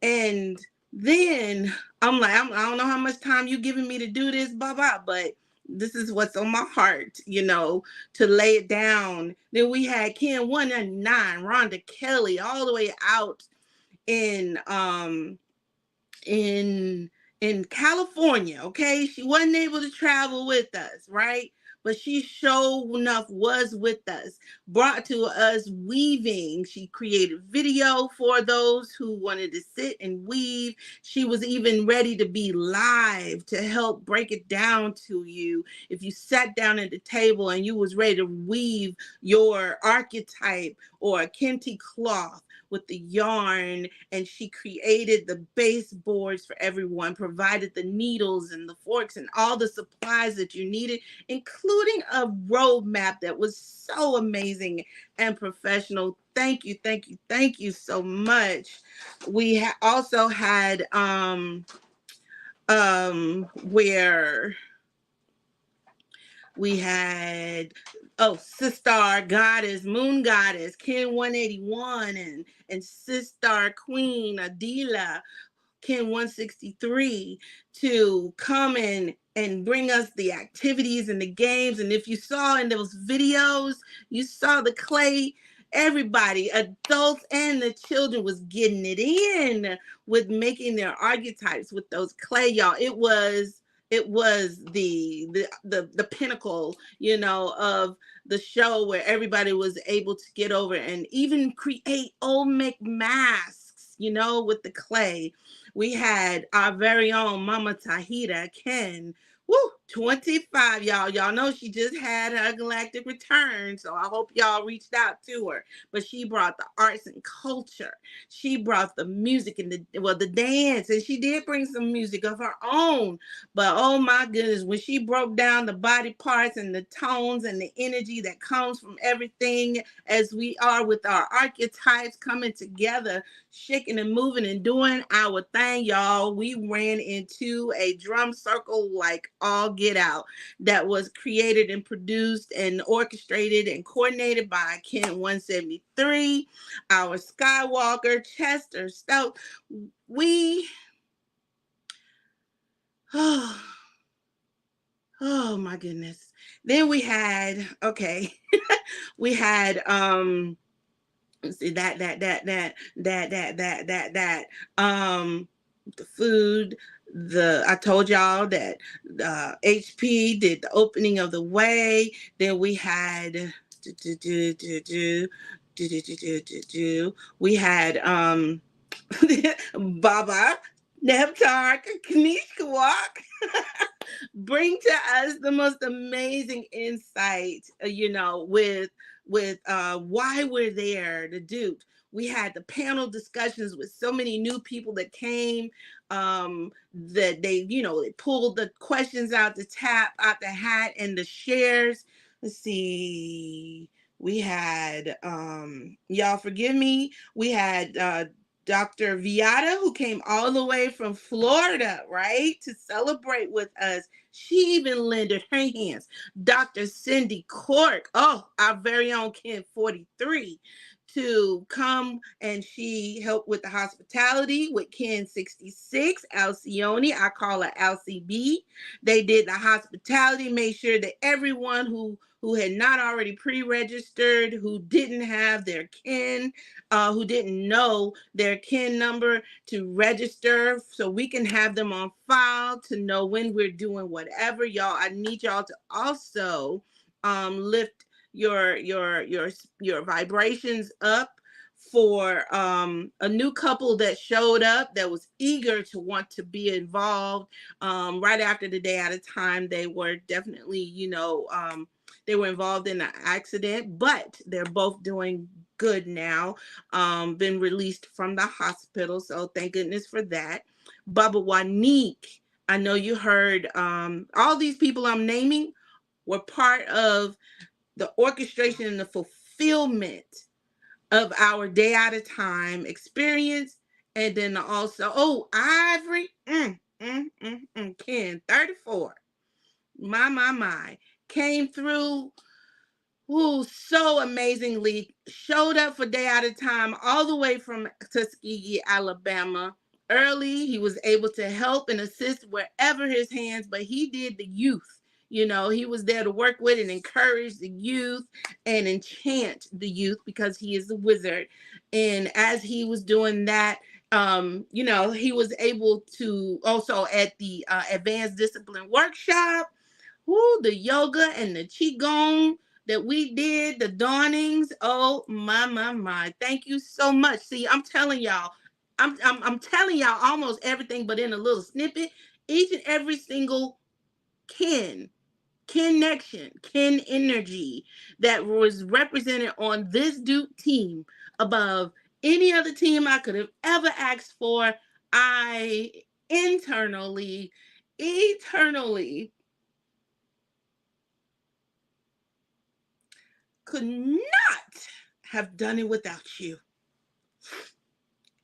And then I'm like, I don't know how much time you giving me to do this, Baba, but this is what's on my heart, you know, to lay it down. Then we had Ken 199, Rhonda Kelly, all the way out in California. Okay, she wasn't able to travel with us, right? But she sure enough was with us, brought to us weaving. She created video for those who wanted to sit and weave. She was even ready to be live to help break it down to you. If you sat down at the table and you was ready to weave your archetype or a kente cloth with the yarn, and she created the baseboards for everyone, provided the needles and the forks and all the supplies that you needed, including a roadmap that was so amazing and professional. Thank you, thank you, thank you so much. We also had where we had Sister Goddess, Moon Goddess, Ken 181, and Sister Queen Adila, Ken 163, to come in and bring us the activities and the games. And if you saw in those videos, you saw the clay. Everybody, adults and the children, was getting it in with making their archetypes with those clay, y'all. It was the pinnacle, you know, of the show, where everybody was able to get over and even create Olmec masks, you know, with the clay. We had our very own Mama Tahita Ken. Woo, 25, y'all. Y'all know she just had her galactic return, so I hope y'all reached out to her. But she brought the arts and culture. She brought the music and the dance, and she did bring some music of her own. But oh my goodness, when she broke down the body parts and the tones and the energy that comes from everything, as we are with our archetypes coming together, shaking and moving and doing our thing, y'all, we ran into a drum circle like all get out, that was created and produced and orchestrated and coordinated by Ken 173, our Skywalker, Chester Stout. Oh my goodness. Then we had, we had let's see, the food. I told y'all that HP did the opening of the way. Then we had we had Baba Neb Teharka Kin bring to us the most amazing insight, you know, with why we're there to do. We had the panel discussions with so many new people that came, that they, you know, they pulled the questions out the hat and the shares. Let's see. We had, y'all forgive me, we had Dr. Viata, who came all the way from Florida, right, to celebrate with us. She even lended her hands. Dr. Cindy Cork, our very own Ken 43, to come, and she helped with the hospitality with Ken 66, Alcione. I call her LCB. They did the hospitality, made sure that everyone who had not already pre-registered, who didn't have their kin, who didn't know their kin number, to register so we can have them on file to know when we're doing whatever. Y'all, I need y'all to also lift your vibrations up for a new couple that showed up that was eager to want to be involved. Right after the day at a time, they were definitely, you know, they were involved in an accident, but they're both doing good now, been released from the hospital, so thank goodness for that. Baba Wanique, I know you heard, all these people I'm naming were part of the orchestration and the fulfillment of our day at a time experience. And then also, Ivory, Ken 34, my, came through, so amazingly, showed up for day at a time, all the way from Tuskegee, Alabama. Early, he was able to help and assist wherever his hands, but he did the youth. You know, he was there to work with and encourage the youth and enchant the youth because he is a wizard. And as he was doing that, you know, he was able to also at the advanced discipline workshop, the yoga and the qigong that we did, the dawnings. Oh my. Thank you so much. See, I'm telling y'all, I'm telling y'all almost everything, but in a little snippet. Each and every single connection, kin energy that was represented on this Duke team above any other team I could have ever asked for. I eternally could not have done it without you.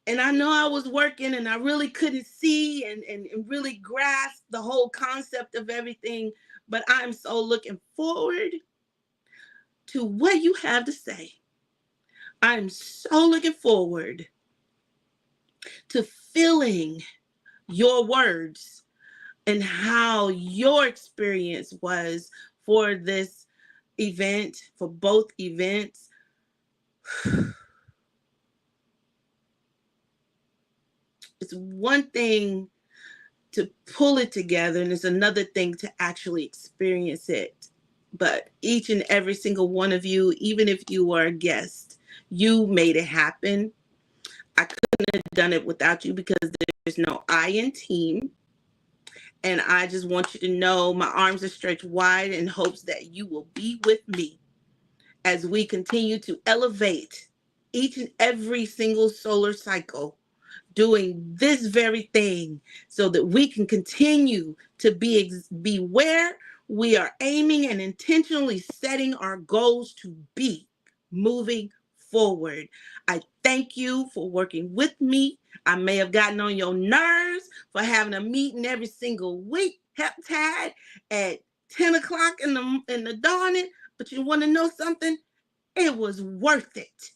And I know I was working and I really couldn't see and really grasp the whole concept of everything, but I'm so looking forward to what you have to say. I'm so looking forward to feeling your words and how your experience was for this event, for both events. It's one thing to pull it together and it's another thing to actually experience it. But each and every single one of you, even if you were a guest, you made it happen. I couldn't have done it without you because there's no I in team. And I just want you to know my arms are stretched wide in hopes that you will be with me as we continue to elevate each and every single solar cycle, doing this very thing so that we can continue to be where we are aiming and intentionally setting our goals to be moving forward. I thank you for working with me. I may have gotten on your nerves for having a meeting every single week, heptad at 10 o'clock in the dawning, but you want to know something? It was worth it.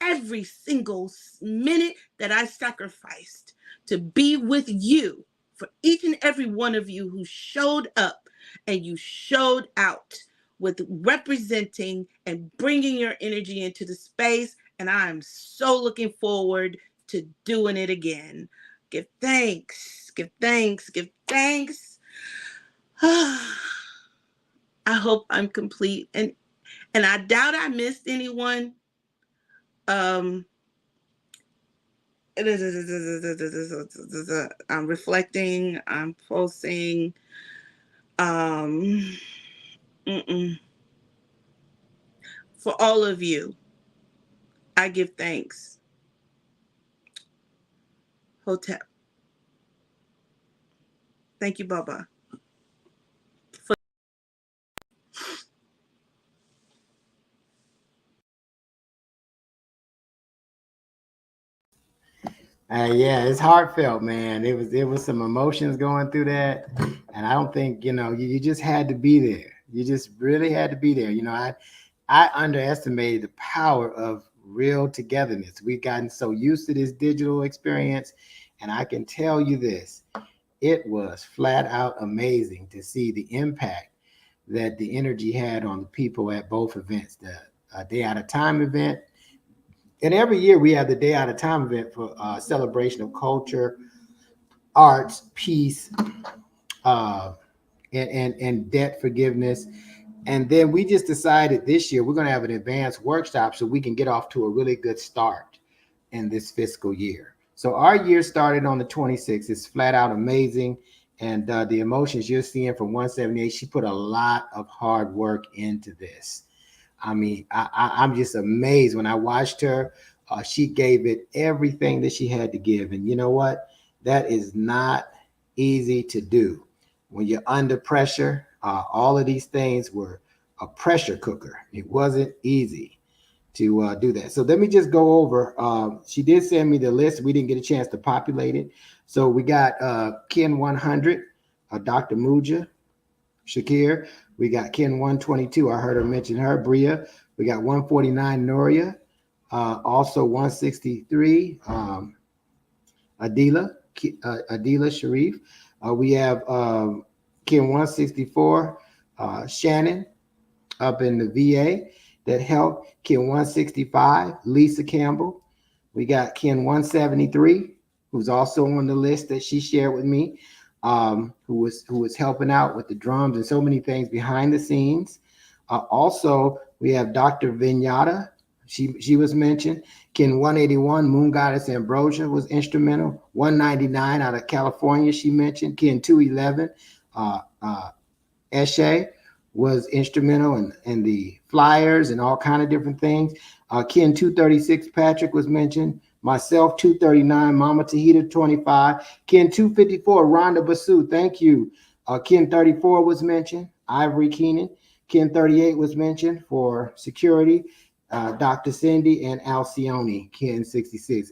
Every single minute that I sacrificed to be with you, for each and every one of you who showed up and you showed out with representing and bringing your energy into the space. And I am so looking forward to doing it again. Give thanks, give thanks, give thanks. I hope I'm complete. And I doubt I missed anyone. I'm reflecting, I'm pulsing. For all of you, I give thanks. Hotel. Thank you, Baba. Yeah, it's heartfelt, man. It was some emotions going through that, and I don't think you just had to be there. You just really had to be there. I underestimated the power of real togetherness. We've gotten so used to this digital experience, and I can tell you this: it was flat out amazing to see the impact that the energy had on the people at both events. The Day Out of Time event. And every year we have the Day Out of Time event for celebration of culture, arts, peace, and debt forgiveness. And then we just decided this year we're going to have an advanced workshop so we can get off to a really good start in this fiscal year. So our year started on the 26th. It's flat out amazing. And the emotions you're seeing from 178, she put a lot of hard work into this. I mean, I'm just amazed when I watched her. She gave it everything that she had to give. And you know what? That is not easy to do. When you're under pressure, all of these things were a pressure cooker. It wasn't easy to do that. So let me just go over. She did send me the list. We didn't get a chance to populate it. So we got Kin 100, Dr. Muja, Shakir. We got Kin 122. I heard her mention her, Bria. We got 149, Noria. Also 163, Adila Sharif. We have Kin 164, Shannon up in the VA that helped. Kin 165, Lisa Campbell. We got Kin 173, who's also on the list that she shared with me, who was helping out with the drums and so many things behind the scenes. Also, we have Dr. Vinyata. She was mentioned. Kin 181, Moon Goddess Ambrosia was instrumental. 199 out of California, she mentioned. Kin 211, Eshe was instrumental in the flyers and all kind of different things. Kin 236, Patrick was mentioned. Myself, 239, Mama Tahita, 25. Kin 254, Rhonda Basu, thank you. Kin 34 was mentioned. Ivory Keenan. Kin 38 was mentioned for security. Dr. Cindy and Alcione, Kin 66,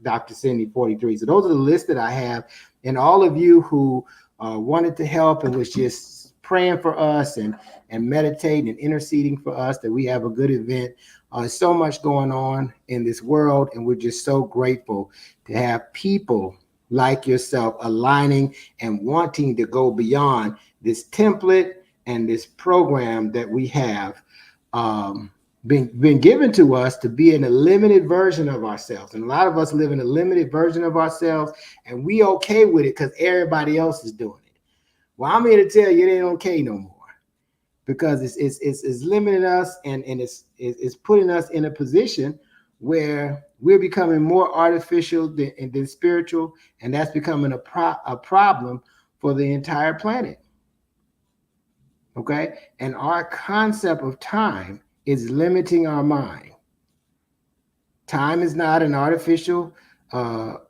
Dr. Cindy 43. So those are the lists that I have. And all of you who wanted to help and was just praying for us and meditating and interceding for us that we have a good event. So much going on in this world, and we're just so grateful to have people like yourself aligning and wanting to go beyond this template and this program that we have been given to us to be in a limited version of ourselves. And a lot of us live in a limited version of ourselves, and we okay with it because everybody else is doing it. Well, I'm here to tell you it ain't okay no more, because it's limiting us and it's putting us in a position where we're becoming more artificial than spiritual, and that's becoming a problem for the entire planet. Okay, and our concept of time is limiting our mind. Time is not an artificial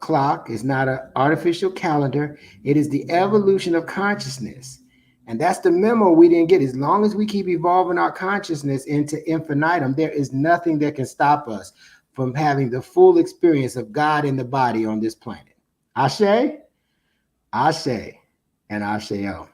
clock. It's not an artificial calendar. It is the evolution of consciousness. And that's the memo we didn't get. As long as we keep evolving our consciousness into infinitum, there is nothing that can stop us from having the full experience of God in the body on this planet. Ashe, Ashe, and Asheo.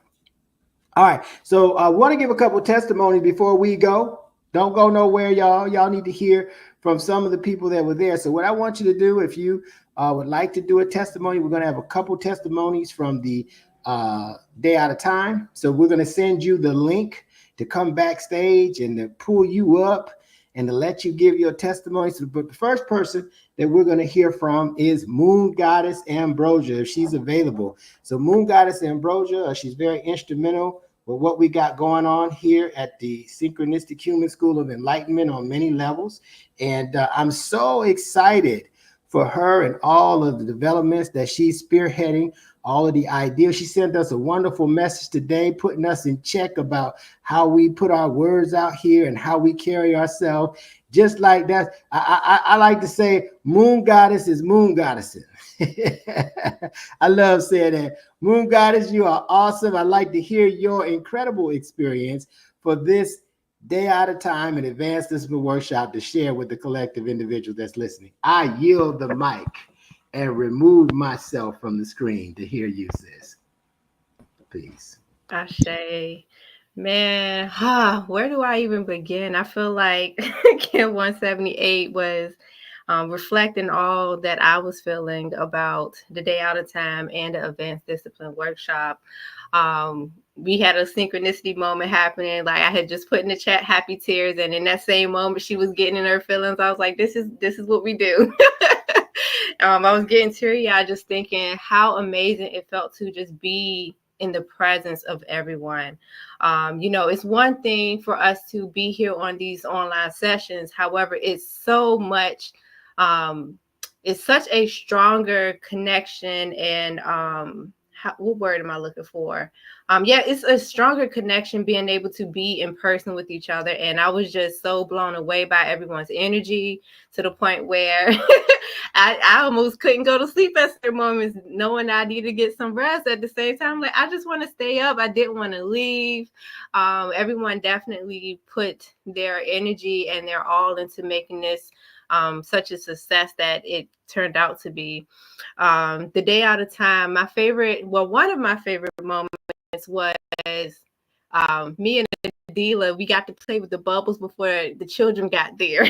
All right, so I want to give a couple testimonies before we go. Don't go nowhere, y'all. Y'all need to hear from some of the people that were there. So what I want you to do, if you would like to do a testimony, we're going to have a couple testimonies from the Day Out of Time. So we're going to send you the link to come backstage and to pull you up and to let you give your testimony. So, but the first person that we're going to hear from is Moon Goddess Ambrosia, if she's available. So Moon Goddess Ambrosia, she's very instrumental with what we got going on here at the Synchronistic Human School of Enlightenment on many levels. And I'm so excited for her and all of the developments that she's spearheading, all of the ideas. She sent us a wonderful message today, putting us in check about how we put our words out here and how we carry ourselves. Just like that, I like to say, Moon Goddess is Moon Goddess. I love saying that. Moon Goddess, you are awesome. I'd like to hear your incredible experience for this Day Out of Time and Advanced Discipline Workshop to share with the collective individual that's listening. I yield the mic and remove myself from the screen to hear you, sis. Peace. Ashe. Man, where do I even begin? I feel like Kin 178 was reflecting all that I was feeling about the Day Out of Time and the Advanced Discipline Workshop. We had a synchronicity moment happening. Like I had just put in the chat happy tears, and in that same moment she was getting in her feelings. I was like, this is what we do. I was getting teary-eyed just thinking how amazing it felt to just be in the presence of everyone. It's one thing for us to be here on these online sessions. However, it's so much, it's such a stronger connection and what word am I looking for? It's a stronger connection being able to be in person with each other. And I was just so blown away by everyone's energy to the point where I almost couldn't go to sleep at certain moments, knowing I needed to get some rest at the same time. Like, I just want to stay up. I didn't want to leave. Everyone definitely put their energy and their all into making this such a success that it turned out to be. The Day Out of Time, one of my favorite moments was me and dealer, we got to play with the bubbles before the children got there.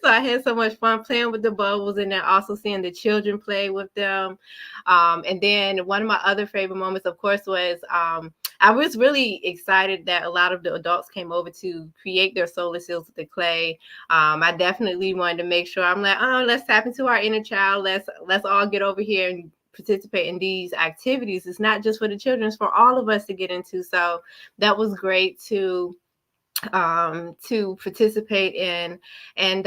So I had so much fun playing with the bubbles and then also seeing the children play with them. And then one of my other favorite moments, of course, was I was really excited that a lot of the adults came over to create their solar seals with the clay. I definitely wanted to make sure, I'm like, oh, let's tap into our inner child. Let's all get over here and participate in these activities. It's not just for the children, it's for all of us to get into. So that was great to participate in. And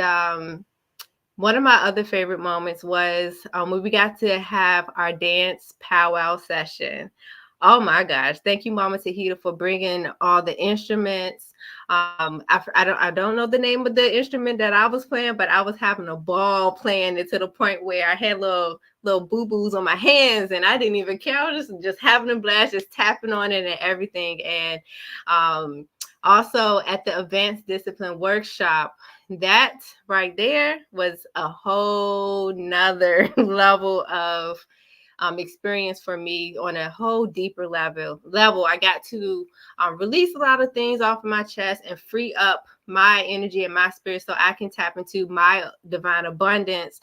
one of my other favorite moments was when we got to have our dance powwow session. Oh my gosh. Thank you, Mama Tahita, for bringing all the instruments. I don't know the name of the instrument that I was playing, but I was having a ball playing it to the point where I had little boo-boos on my hands and I didn't even care. I was just having a blast, just tapping on it and everything. And also at the advanced discipline workshop, that right there was a whole nother level of experience for me on a whole deeper level. I got to release a lot of things off of my chest and free up my energy and my spirit so I can tap into my divine abundance.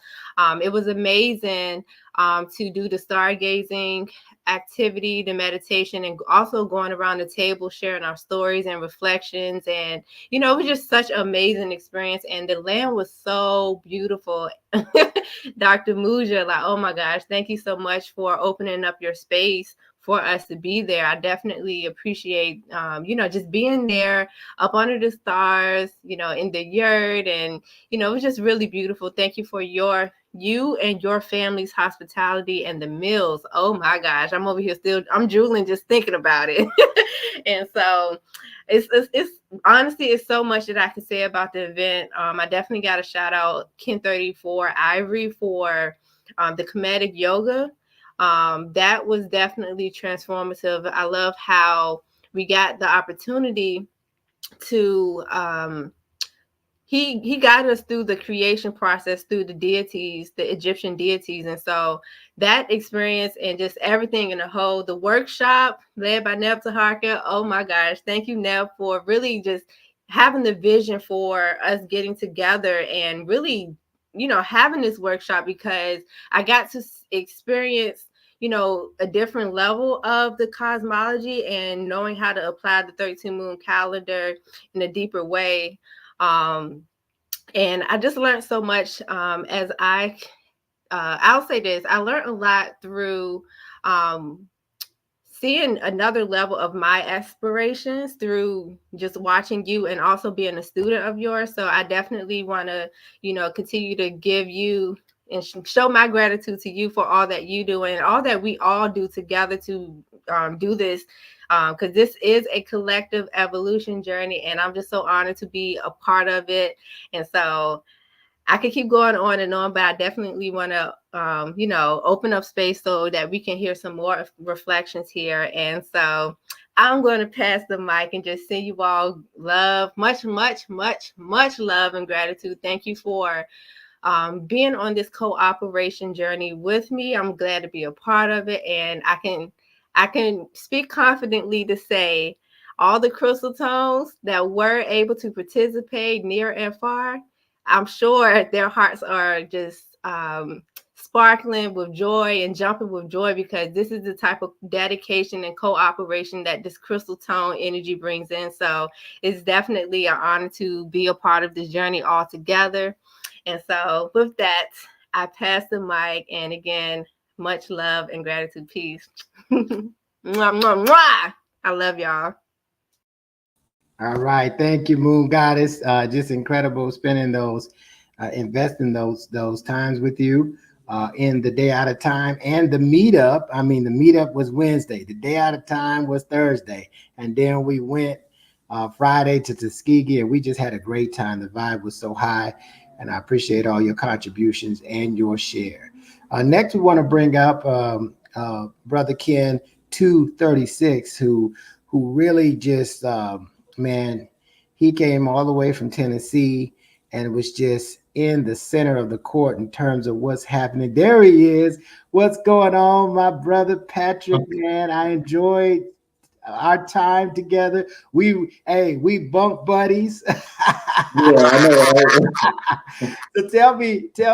It was amazing to do the stargazing activity, the meditation, and also going around the table sharing our stories and reflections. And it was just such an amazing experience, and the land was so beautiful. Dr. Muja, like, oh my gosh, thank you so much for opening up your space for us to be there. I definitely appreciate just being there up under the stars, in the yurt, and it was just really beautiful. Thank you for you and your family's hospitality and the meals. Oh my gosh, I'm over here I'm drooling just thinking about it. And so it's honestly, it's so much that I can say about the event. I definitely got to shout out Kin 34 Ivory for the Kemetic yoga. That was definitely transformative. I love how we got the opportunity to he guided us through the creation process, through the deities, the Egyptian deities. And so that experience and just everything in the whole, the workshop led by Neb Teharka, oh my gosh, thank you, Neb, for really just having the vision for us getting together and really, having this workshop, because I got to experience a different level of the cosmology and knowing how to apply the 13 moon calendar in a deeper way. And I just learned so much as I'll say this, I learned a lot through seeing another level of my aspirations through just watching you and also being a student of yours. So I definitely want to, continue to give you and show my gratitude to you for all that you do and all that we all do together to do this, because this is a collective evolution journey, and I'm just so honored to be a part of it. And so I could keep going on and on, but I definitely want to, open up space so that we can hear some more reflections here. And so I'm going to pass the mic and just send you all love, much, much, much, much love and gratitude. Thank you for being on this cooperation journey with me. I'm glad to be a part of it, and I can speak confidently to say all the crystal tones that were able to participate near and far, I'm sure their hearts are just sparkling with joy and jumping with joy, because this is the type of dedication and cooperation that this crystal tone energy brings in. So it's definitely an honor to be a part of this journey all together. And so with that, I pass the mic. And again, much love and gratitude. Peace. Mwah, mwah, mwah. I love y'all. All right. Thank you, Moon Goddess. Just incredible spending those, investing those times with you in the Day Out of Time and the meetup. I mean, the meetup was Wednesday. The Day Out of Time was Thursday. And then we went Friday to Tuskegee, and we just had a great time. The vibe was so high, and I appreciate all your contributions and your share. Next, we want to bring up Brother Kin 236, who really just, man, he came all the way from Tennessee and was just in the center of the court in terms of what's happening. There he is. What's going on, my brother Patrick, man? I enjoyed our time together. We bunk buddies. Yeah, I know. Right? So tell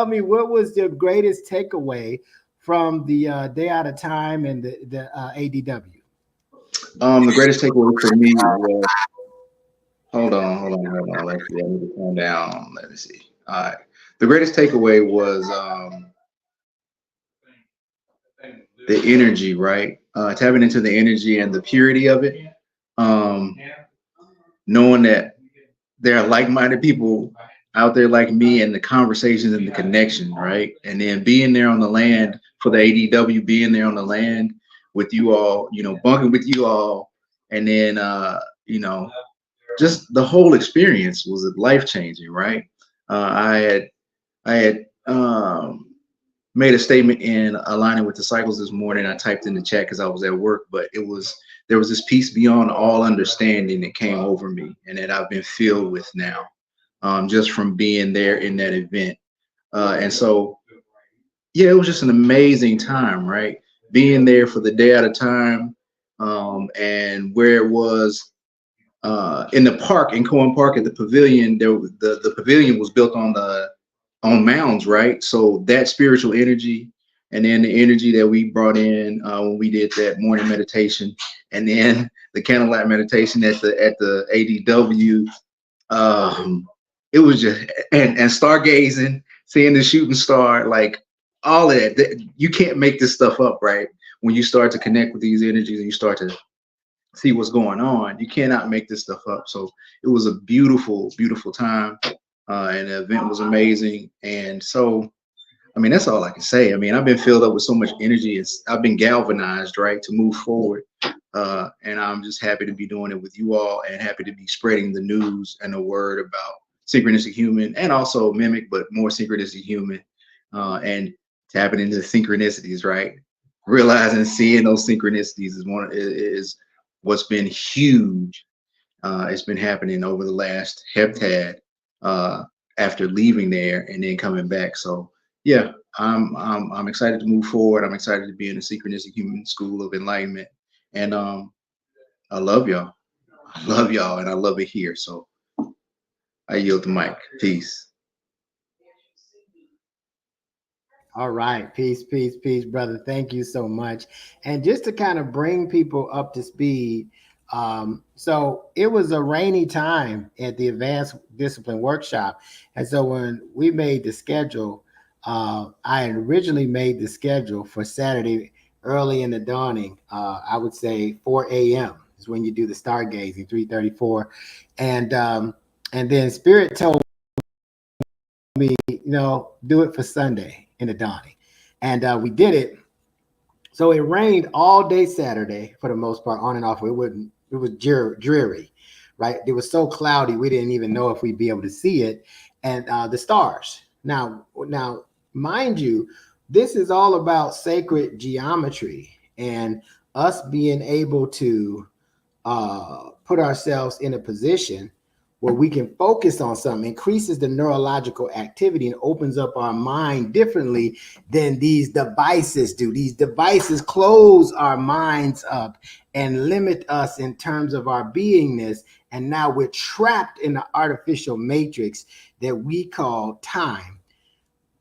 me, what was the greatest takeaway from the day out of time and the ADW? The greatest takeaway for me was, hold on. Let's see, I need to calm down. Let me see. All right. The greatest takeaway was the energy, right? Tapping into the energy and the purity of it. Knowing that there are like-minded people out there like me, and the conversations and the connection, right? And then being there on the land for the ADW, being there on the land with you all, bunking with you all, and then just the whole experience was life-changing, right? I had made a statement in Aligning with the Cycles this morning. I typed in the chat because I was at work, but there was this peace beyond all understanding that came over me, and that I've been filled with now, just from being there in that event. And so, yeah, it was just an amazing time, right? Being there for the day at a time, and where it was in the park, in Cohen Park at the pavilion. The pavilion was built on mounds, right? So that spiritual energy, and then the energy that we brought in when we did that morning meditation, and then the candlelight meditation at the ADW. It was just and stargazing, seeing the shooting star, like all of that. You can't make this stuff up, right? When you start to connect with these energies and you start to see what's going on, you cannot make this stuff up. So it was a beautiful, beautiful time. And the event was amazing. And so, I mean, that's all I can say. I mean, I've been filled up with so much energy. I've been galvanized, right, to move forward. And I'm just happy to be doing it with you all, and happy to be spreading the news and the word about Synchronistic Human, and also Mimic, but more Synchronistic Human, and tapping into the synchronicities, right? Realizing, seeing those synchronicities is what's been huge. It's been happening over the last heptad, after leaving there and then coming back. So yeah, I'm excited to move forward. I'm excited to be in the Synchronistic Human School of Enlightenment, and I love y'all. I love y'all, and I love it here. So I yield the mic. Peace. All right. Peace, brother. Thank you so much. And just to kind of bring people up to speed, so it was a rainy time at the Advanced Discipline Workshop. And so when we made the schedule, I had originally made the schedule for Saturday early in the dawning. I would say 4 a.m. is when you do the stargazing, 3:34. And then Spirit told me, do it for Sunday in the dawning. And we did it. So it rained all day Saturday for the most part, on and off. It was dreary, right? It was so cloudy, we didn't even know if we'd be able to see it. And the stars. Now, mind you, this is all about sacred geometry and us being able to put ourselves in a position where we can focus on something, increases the neurological activity and opens up our mind differently than these devices do. These devices close our minds up and limit us in terms of our beingness. And now we're trapped in the artificial matrix that we call time.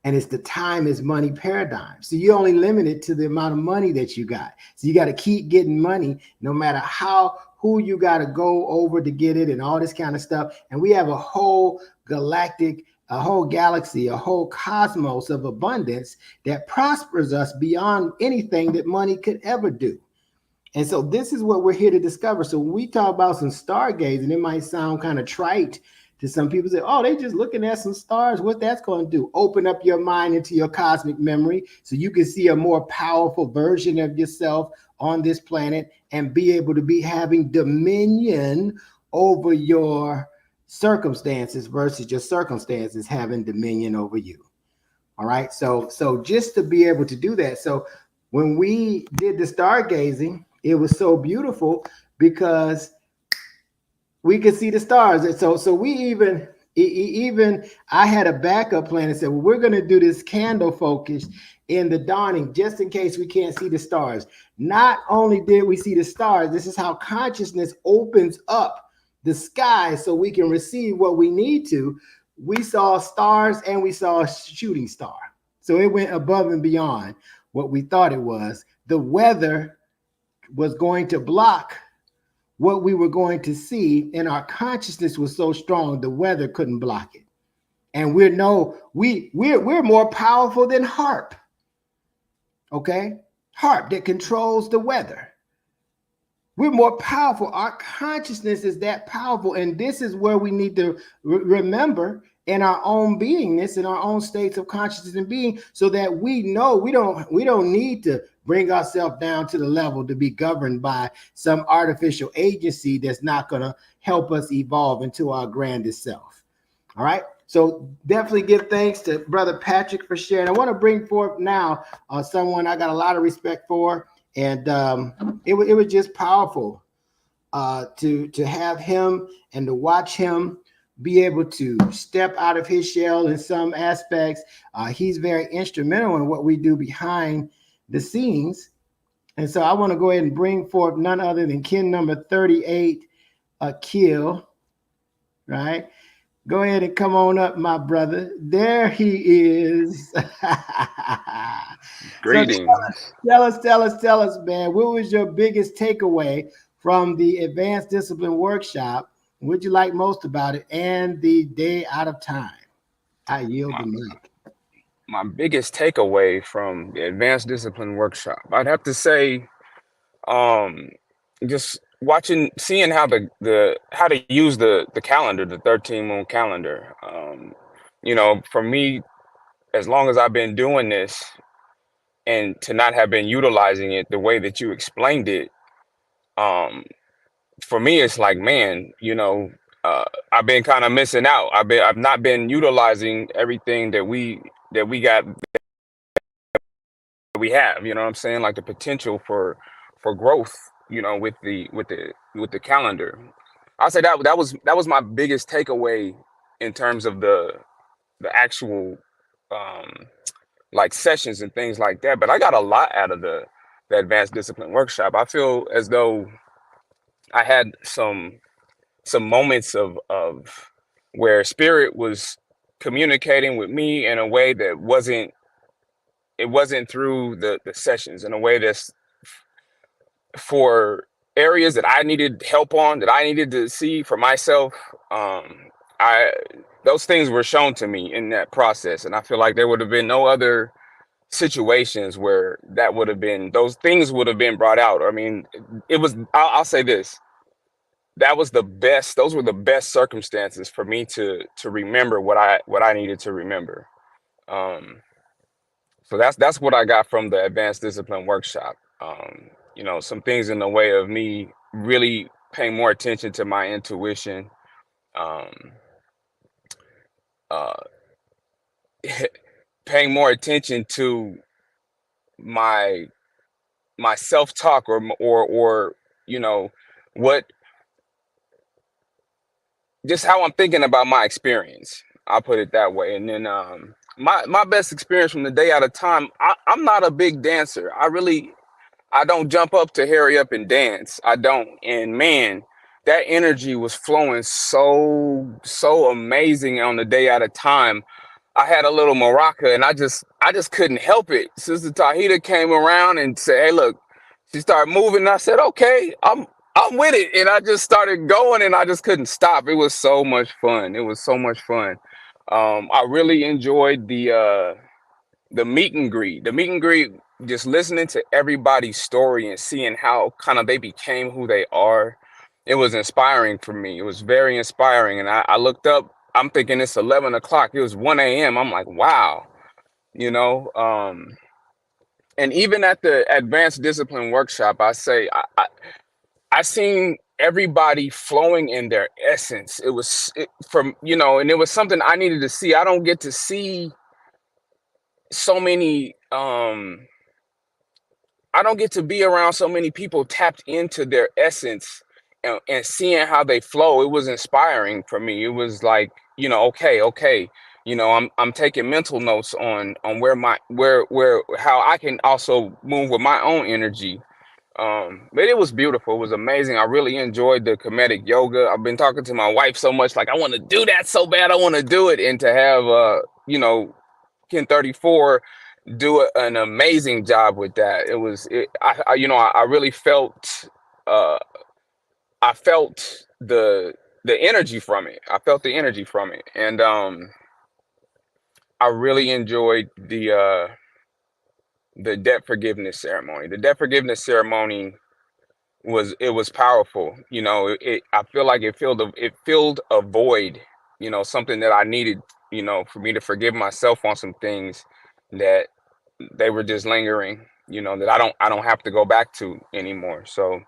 And it's the time is money paradigm. So you only limit it to the amount of money that you got. So you got to keep getting money, no matter who you got to go over to get it and all this kind of stuff. And we have a whole galactic, a whole galaxy, a whole cosmos of abundance that prospers us beyond anything that money could ever do. And so this is what we're here to discover. So when we talk about some stargazing, it might sound kind of trite to some people. Say, oh, they just looking at some stars. What that's going to do? Open up your mind into your cosmic memory so you can see a more powerful version of yourself on this planet and be able to be having dominion over your circumstances versus your circumstances having dominion over you. All right. So just to be able to do that. So when we did the stargazing, it was so beautiful because we could see the stars. And so we even Even I had a backup plan and said, well, we're going to do this candle focus in the dawning, just in case we can't see the stars. Not only did we see the stars, this is how consciousness opens up the sky so we can receive what we need to. We saw stars and we saw a shooting star. So it went above and beyond what we thought it was. The weather was going to block what we were going to see, and our consciousness was so strong the weather couldn't block it. And we're more powerful than HARP. Okay, HARP that controls the weather. We're more powerful. Our consciousness is that powerful, and this is where we need to remember in our own beingness, in our own states of consciousness and being, so that we know we don't need to bring ourselves down to the level to be governed by some artificial agency that's not going to help us evolve into our grandest self. All right. So definitely give thanks to Brother Patrick for sharing. I want to bring forth now someone I got a lot of respect for, and it was just powerful to have him and to watch him be able to step out of his shell in some aspects. He's very instrumental in what we do behind the scenes. And so I want to go ahead and bring forth none other than Kin number 38, Akil, right? Go ahead and come on up, my brother. There he is. Greetings. So tell us, man, what was your biggest takeaway from the Advanced Discipline Workshop? What'd you like most about it and the day out of time? I yield the mic. My biggest takeaway from the Advanced Discipline Workshop, I'd have to say, just seeing how how to use the calendar, the 13 moon calendar. You know, for me, as long as I've been doing this, and to not have been utilizing it the way that you explained it, for me, it's like, man, you know, I've been kind of missing out. I've not been utilizing everything that we have, you know what I'm saying? Like the potential for growth, you know, with the calendar. I'll say that was my biggest takeaway in terms of the actual like sessions and things like that. But I got a lot out of the Advanced Discipline Workshop. I feel as though I had some moments of where spirit was communicating with me in a way that wasn't through the sessions, in a way that's for areas that I needed help on, that I needed to see for myself. Those things were shown to me in that process, and I feel like there would have been no other situations where those things would have been brought out. I mean, it was, I'll say this, those were the best circumstances for me to remember what I needed to remember. So that's what I got from the Advanced Discipline Workshop. You know, some things in the way of me really paying more attention to my intuition, paying more attention to my self-talk or you know, just how I'm thinking about my experience. I'll put it that way. And then my best experience from the day at a time, I'm not a big dancer. I don't jump up to hurry up and dance. I don't. And man, that energy was flowing so amazing on the day at a time. I had a little maraca and I just couldn't help it. Sister Tahita came around and said, hey, look, she started moving. And I said, okay, I'm with it. And I just started going and I just couldn't stop. It was so much fun. It was so much fun. I really enjoyed the meet and greet. The meet and greet, just listening to everybody's story and seeing how kind of they became who they are. It was inspiring for me. It was very inspiring. And I looked up, I'm thinking it's 11 o'clock. It was 1 a.m. I'm like, wow, you know. And even at the Advanced Discipline Workshop, I say, I seen everybody flowing in their essence. It was from, you know, and it was something I needed to see. I don't get to see so many, I don't get to be around so many people tapped into their essence and seeing how they flow. It was inspiring for me. It was like, okay, I'm taking mental notes on where how I can also move with my own energy. But it was beautiful. It was amazing. I really enjoyed the comedic yoga. I've been talking to my wife so much, like I want to do that so bad. I want to do it. And to have Kin 34 do an amazing job with that. I really felt I felt the energy from it. I felt the energy from it. And I really enjoyed the debt forgiveness ceremony. The debt forgiveness ceremony was powerful. I feel like it filled a void, something that I needed, for me to forgive myself on some things that they were just lingering, that I don't have to go back to anymore. So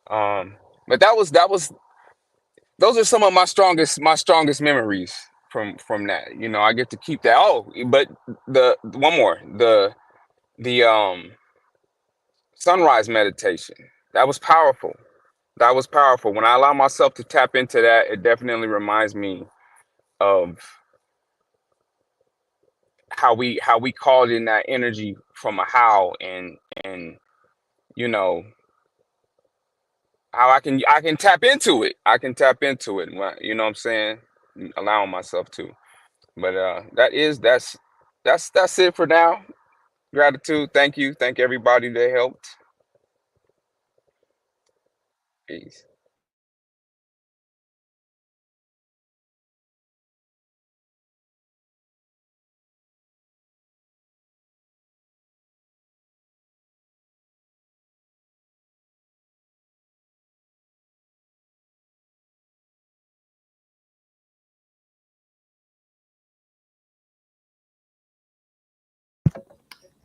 but those are some of my strongest memories from that. I get to keep that. Oh, but the one more, the sunrise meditation, that was powerful. That was powerful. When I allow myself to tap into that, it definitely reminds me of how we called in that energy from a how, and how I can tap into it. I can tap into it. You know what I'm saying? Allowing myself to. But that's it for now. Gratitude. Thank you. Thank everybody that helped. Peace.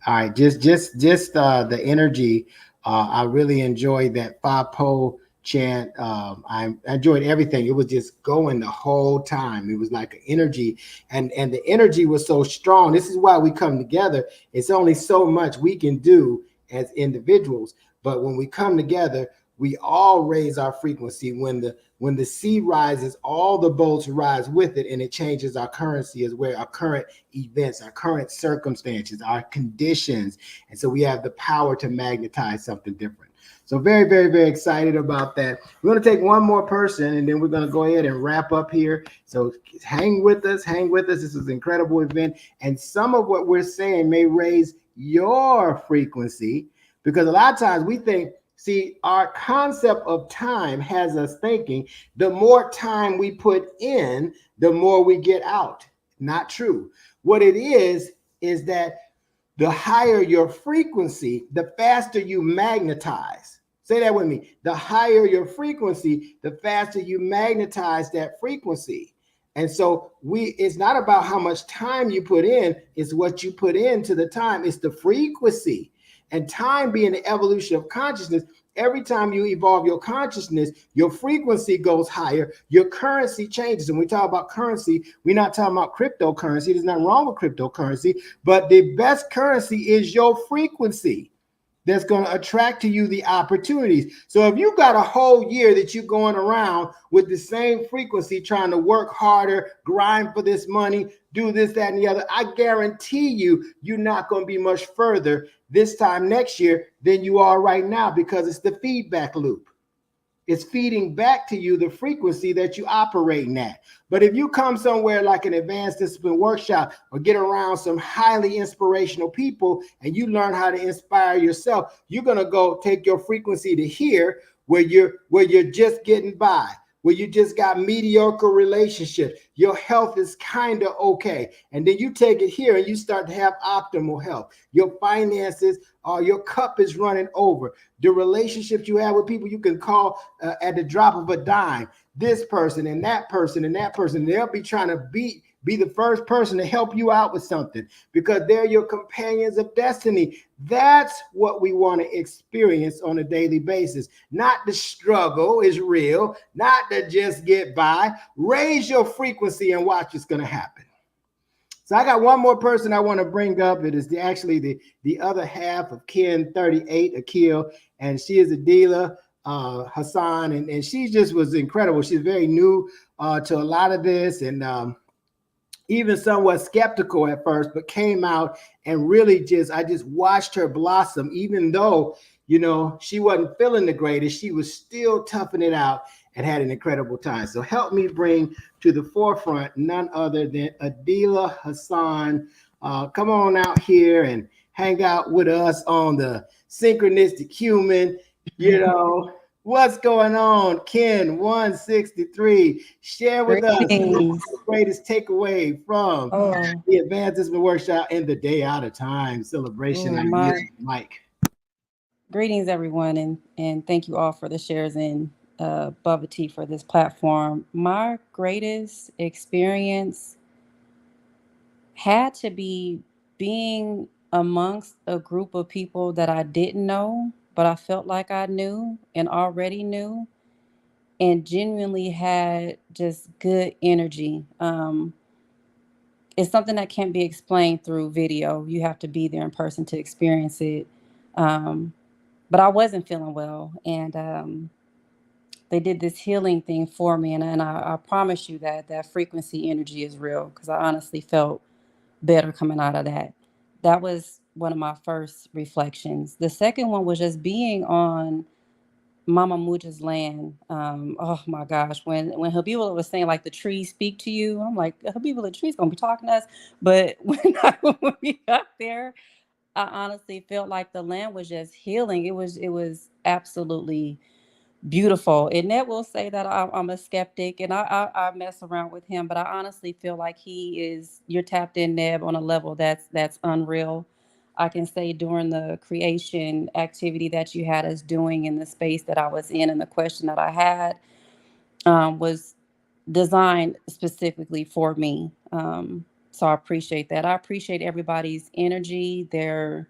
All right, just the energy. I really enjoyed that 5-pole chant. I enjoyed everything. It was just going the whole time. It was like an energy, and the energy was so strong. This is why we come together. It's only so much we can do as individuals, but when we come together, we all raise our frequency. When the sea rises, all the boats rise with it, and it changes our currency as well, our current events, our current circumstances, our conditions. And so we have the power to magnetize something different. So very, very, very excited about that. We're going to take one more person, and then we're going to go ahead and wrap up here. So hang with us. This is an incredible event. And some of what we're saying may raise your frequency, because a lot of times we think, see, our concept of time has us thinking the more time we put in, the more we get out. Not true. What it is that the higher your frequency, the faster you magnetize. Say that with me. The higher your frequency, the faster you magnetize that frequency. And so it's not about how much time you put in, it's what you put into the time. It's the frequency. And time being the evolution of consciousness, every time you evolve your consciousness, your frequency goes higher, your currency changes. And we talk about currency, we're not talking about cryptocurrency. There's nothing wrong with cryptocurrency, but the best currency is your frequency that's going to attract to you the opportunities. So if you got a whole year that you're going around with the same frequency, trying to work harder, grind for this money, do this, that, and the other, I guarantee you're not going to be much further this time next year than you are right now, because it's the feedback loop. It's feeding back to you the frequency that you operating at. But if you come somewhere like an advanced discipline workshop, or get around some highly inspirational people and you learn how to inspire yourself, you're going to go take your frequency to here, where you're just getting by, where you just got mediocre relationships. Your health is kind of okay. And then you take it here and you start to have optimal health. Your finances, your cup is running over. The relationships you have with people you can call at the drop of a dime. This person and that person and that person, they'll be trying to be the first person to help you out with something, because they're your companions of destiny. That's what we want to experience on a daily basis. Not the struggle is real, not to just get by. Raise your frequency and watch what's going to happen. So I got one more person I want to bring up. It is actually the other half of Kin 38, Akil, and she is a dealer, Hassan, and she just was incredible. She's very new to a lot of this, and even somewhat skeptical at first, but came out and really I just watched her blossom, even though, you know, she wasn't feeling the greatest. She was still toughing it out and had an incredible time. So help me bring to the forefront none other than Adila Hassan. Come on out here and hang out with us on the Synchronistic Human. You know, what's going on? Kin 163, share with us the greatest takeaway from the Advancement Workshop and the Day Out of Time celebration. Mike. Greetings, everyone, and thank you all for the shares in Bubba Tea for this platform. My greatest experience had to be being amongst a group of people that I didn't know, but I felt like I knew and already knew, and genuinely had just good energy. It's something that can't be explained through video. You have to be there in person to experience it. But I wasn't feeling well, and they did this healing thing for me, and I promise you that frequency energy is real, because I honestly felt better coming out of that. That was one of my first reflections. The second one was just being on Mama Muja's land. Oh my gosh, when Habibullah was saying like the trees speak to you, I'm like, Habibullah, the trees gonna be talking to us. But when we got there, I honestly felt like the land was just healing. It was absolutely beautiful. And Ned will say that I'm a skeptic, and I mess around with him, but I honestly feel like you're tapped in, Neb, on a level that's unreal. I can say during the creation activity that you had us doing in the space that I was in, and the question that I had was designed specifically for me. So I appreciate that. I appreciate everybody's energy, their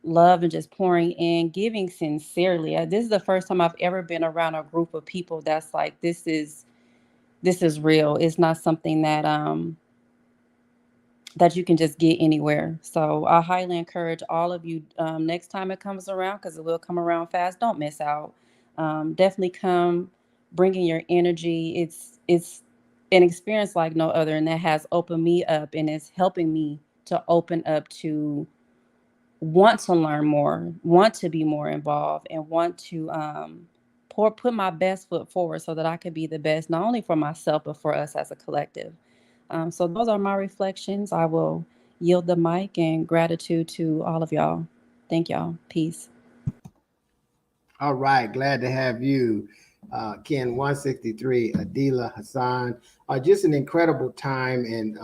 love, and just pouring in, giving sincerely. This is the first time I've ever been around a group of people that's like, this is real. It's not something that that you can just get anywhere. So I highly encourage all of you, next time it comes around, because it will come around fast, don't miss out. Definitely come, bringing your energy. It's an experience like no other, and that has opened me up, and it's helping me to open up to want to learn more, want to be more involved, and want to put my best foot forward so that I could be the best, not only for myself, but for us as a collective. So those are my reflections. I will yield the mic, and gratitude to all of y'all. Thank y'all. Peace. All right. Glad to have you, Kin 163, Adila Hassan. Just an incredible time. And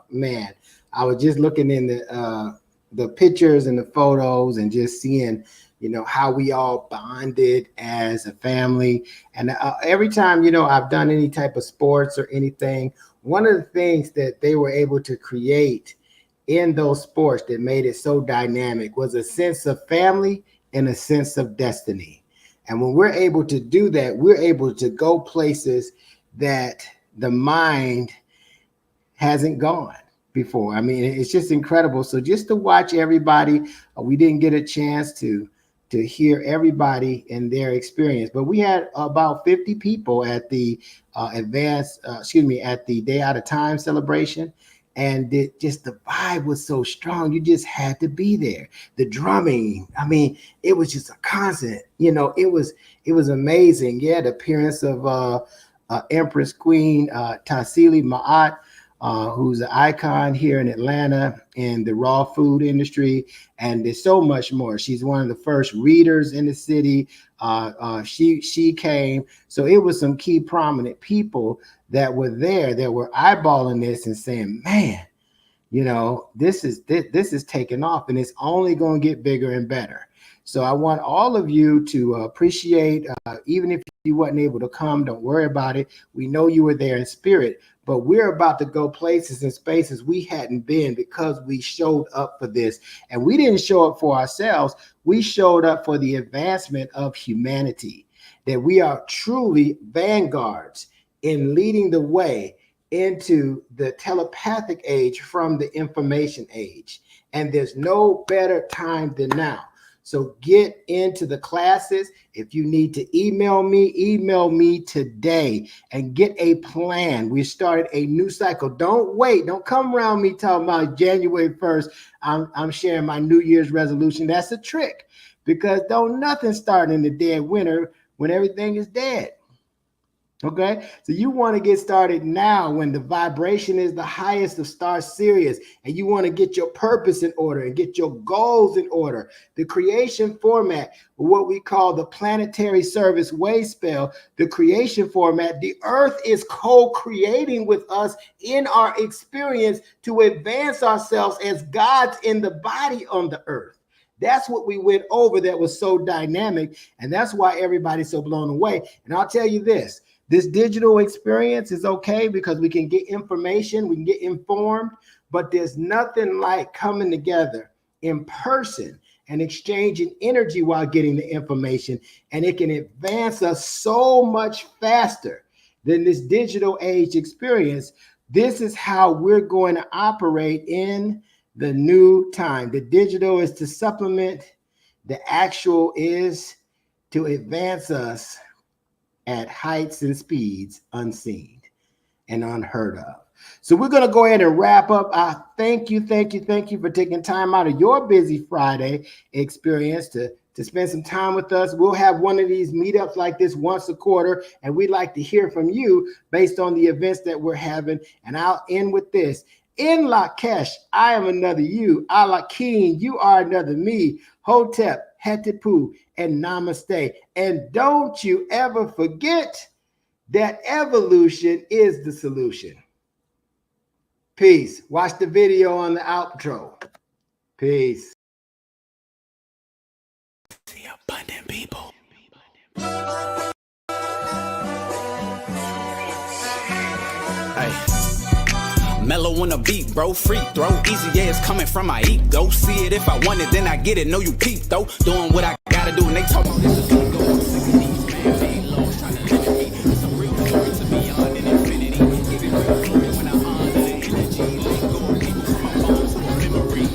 man, I was just looking in the pictures and the photos, and just seeing, you know, how we all bonded as a family. And every time, you know, I've done any type of sports or anything, one of the things that they were able to create in those sports that made it so dynamic was a sense of family and a sense of destiny. And when we're able to do that, we're able to go places that the mind hasn't gone before. I mean, it's just incredible. So just to watch everybody, we didn't get a chance to hear everybody and their experience, but we had about 50 people at the at the Day Out of Time celebration. And just the vibe was so strong. You just had to be there. The drumming, I mean, it was just a constant, you know, it was amazing. Yeah, the appearance of Empress Queen Tassili Ma'at, who's an icon here in Atlanta in the raw food industry. And there's so much more. She's one of the first readers in the city. She came. So it was some key prominent people that were there that were eyeballing this and saying, man, you know, this is taking off, and it's only going to get bigger and better. So I want all of you to appreciate, even if you wasn't able to come, don't worry about it. We know you were there in spirit, but we're about to go places and spaces we hadn't been because we showed up for this. And we didn't show up for ourselves. We showed up for the advancement of humanity, that we are truly vanguards in leading the way into the telepathic age from the information age. And there's no better time than now. So get into the classes. If you need to email me today and get a plan. We started a new cycle. Don't wait. Don't come around me talking about January 1st. I'm sharing my New Year's resolution. That's a trick, because don't nothing start in the dead winter when everything is dead. Okay, so you want to get started now when the vibration is the highest of Star Sirius, and you want to get your purpose in order and get your goals in order. The creation format, what we call the planetary service way spell, the creation format, the earth is co-creating with us in our experience to advance ourselves as gods in the body on the earth. That's what we went over that was so dynamic, and that's why everybody's so blown away. And I'll tell you this. This digital experience is okay because we can get information, we can get informed, but there's nothing like coming together in person and exchanging energy while getting the information, and it can advance us so much faster than this digital age experience. This is how we're going to operate in the new time. The digital is to supplement, the actual is to advance us at heights and speeds unseen and unheard of. So we're going to go ahead and wrap up. Thank you for taking time out of your busy Friday experience to spend some time with us. We'll have one of these meetups like this once a quarter, and we'd like to hear from you based on the events that we're having. And I'll end with this. In Lakesh, I am another you. Allah King, you are another me. Hotep, Hetipu, and Namaste. And don't you ever forget that evolution is the solution. Peace. Watch the video on the outro. Peace. The abundant people. Mellow on a beat, bro, free throw. Easy ass coming from my ego. See it if I want it, then I get it. No, you peep though. Doing what I gotta do, and they talk about this is gonna go. I'm sick of these man made laws trying to limit me. It's a real story to beyond an infinity. Give it real glory when I honor the energy. Let go of people from my bones from memory.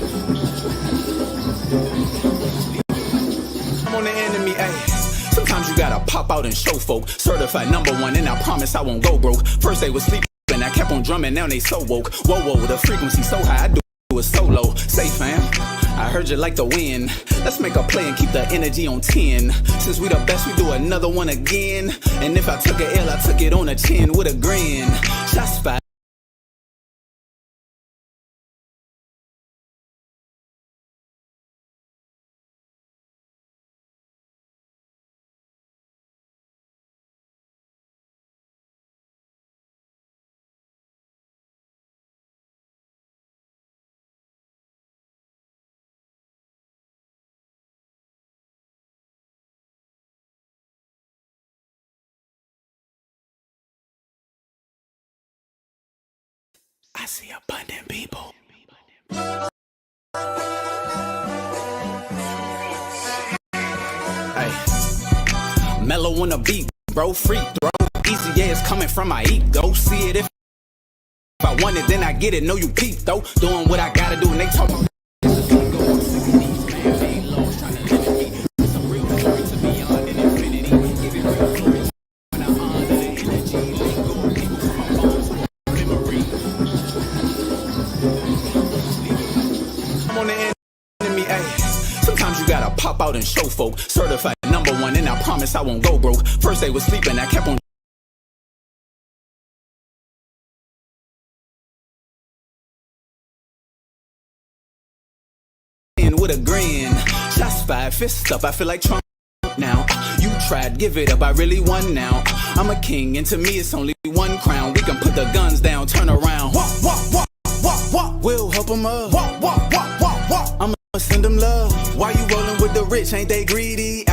I'm on the enemy, ayy. Sometimes you gotta pop out and show folk. Certified #1, and I promise I won't go broke. First they was sleeping. And I kept on drumming, now they so woke. Whoa, whoa, the frequency so high, I do it solo. Say fam, I heard you like the wind. Let's make a play and keep the energy on 10. Since we the best, we do another one again. And if I took a L, I took it on a chin with a grin. Shots fired. I see abundant people. Hey, mellow on a beat, bro, free throw. Easy ass coming from my ego. See it if I want it, then I get it. No, you peep though. Doing what I gotta do, and they talk about this is gonna go. I'm sick of these man made laws trying to limit me. It's a real story to beyond an infinity. Give it real glory when I honor the energy. Let go of people from my bones from memory. I'm on the enemy, ayy. Sometimes you gotta pop out and show folk. Certified #1, and I promise I won't go broke. First they was sleeping, I kept on with a grin. Shots fired, fist up, I feel like Trump now. You tried, give it up, I really won now. I'm a king, and to me it's only one crown. We can put the guns down, turn around. We'll help them up. I'ma send them love. Why you rolling with the rich? Ain't they greedy?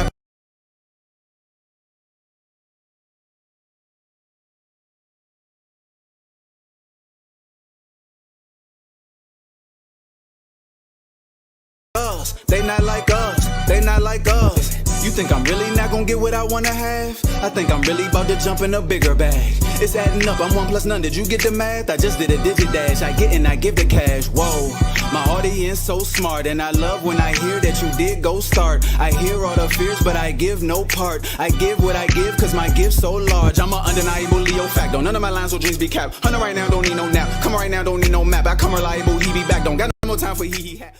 They not like us. They not like us. You think I'm really not gonna get what I wanna have? I think I'm really about to jump in a bigger bag. It's adding up, I'm 1 plus none. Did you get the math? I just did a digit dash. I get and I give the cash. Whoa, my audience so smart, and I love when I hear that you did go start. I hear all the fears, but I give no part. I give what I give, cause my gift's so large. I'm an undeniable Leo facto. None of my lines or dreams be capped. Hunter right now, don't need no nap. Come right now, don't need no map. I come reliable, he be back. Don't got no more time for hee hee hat.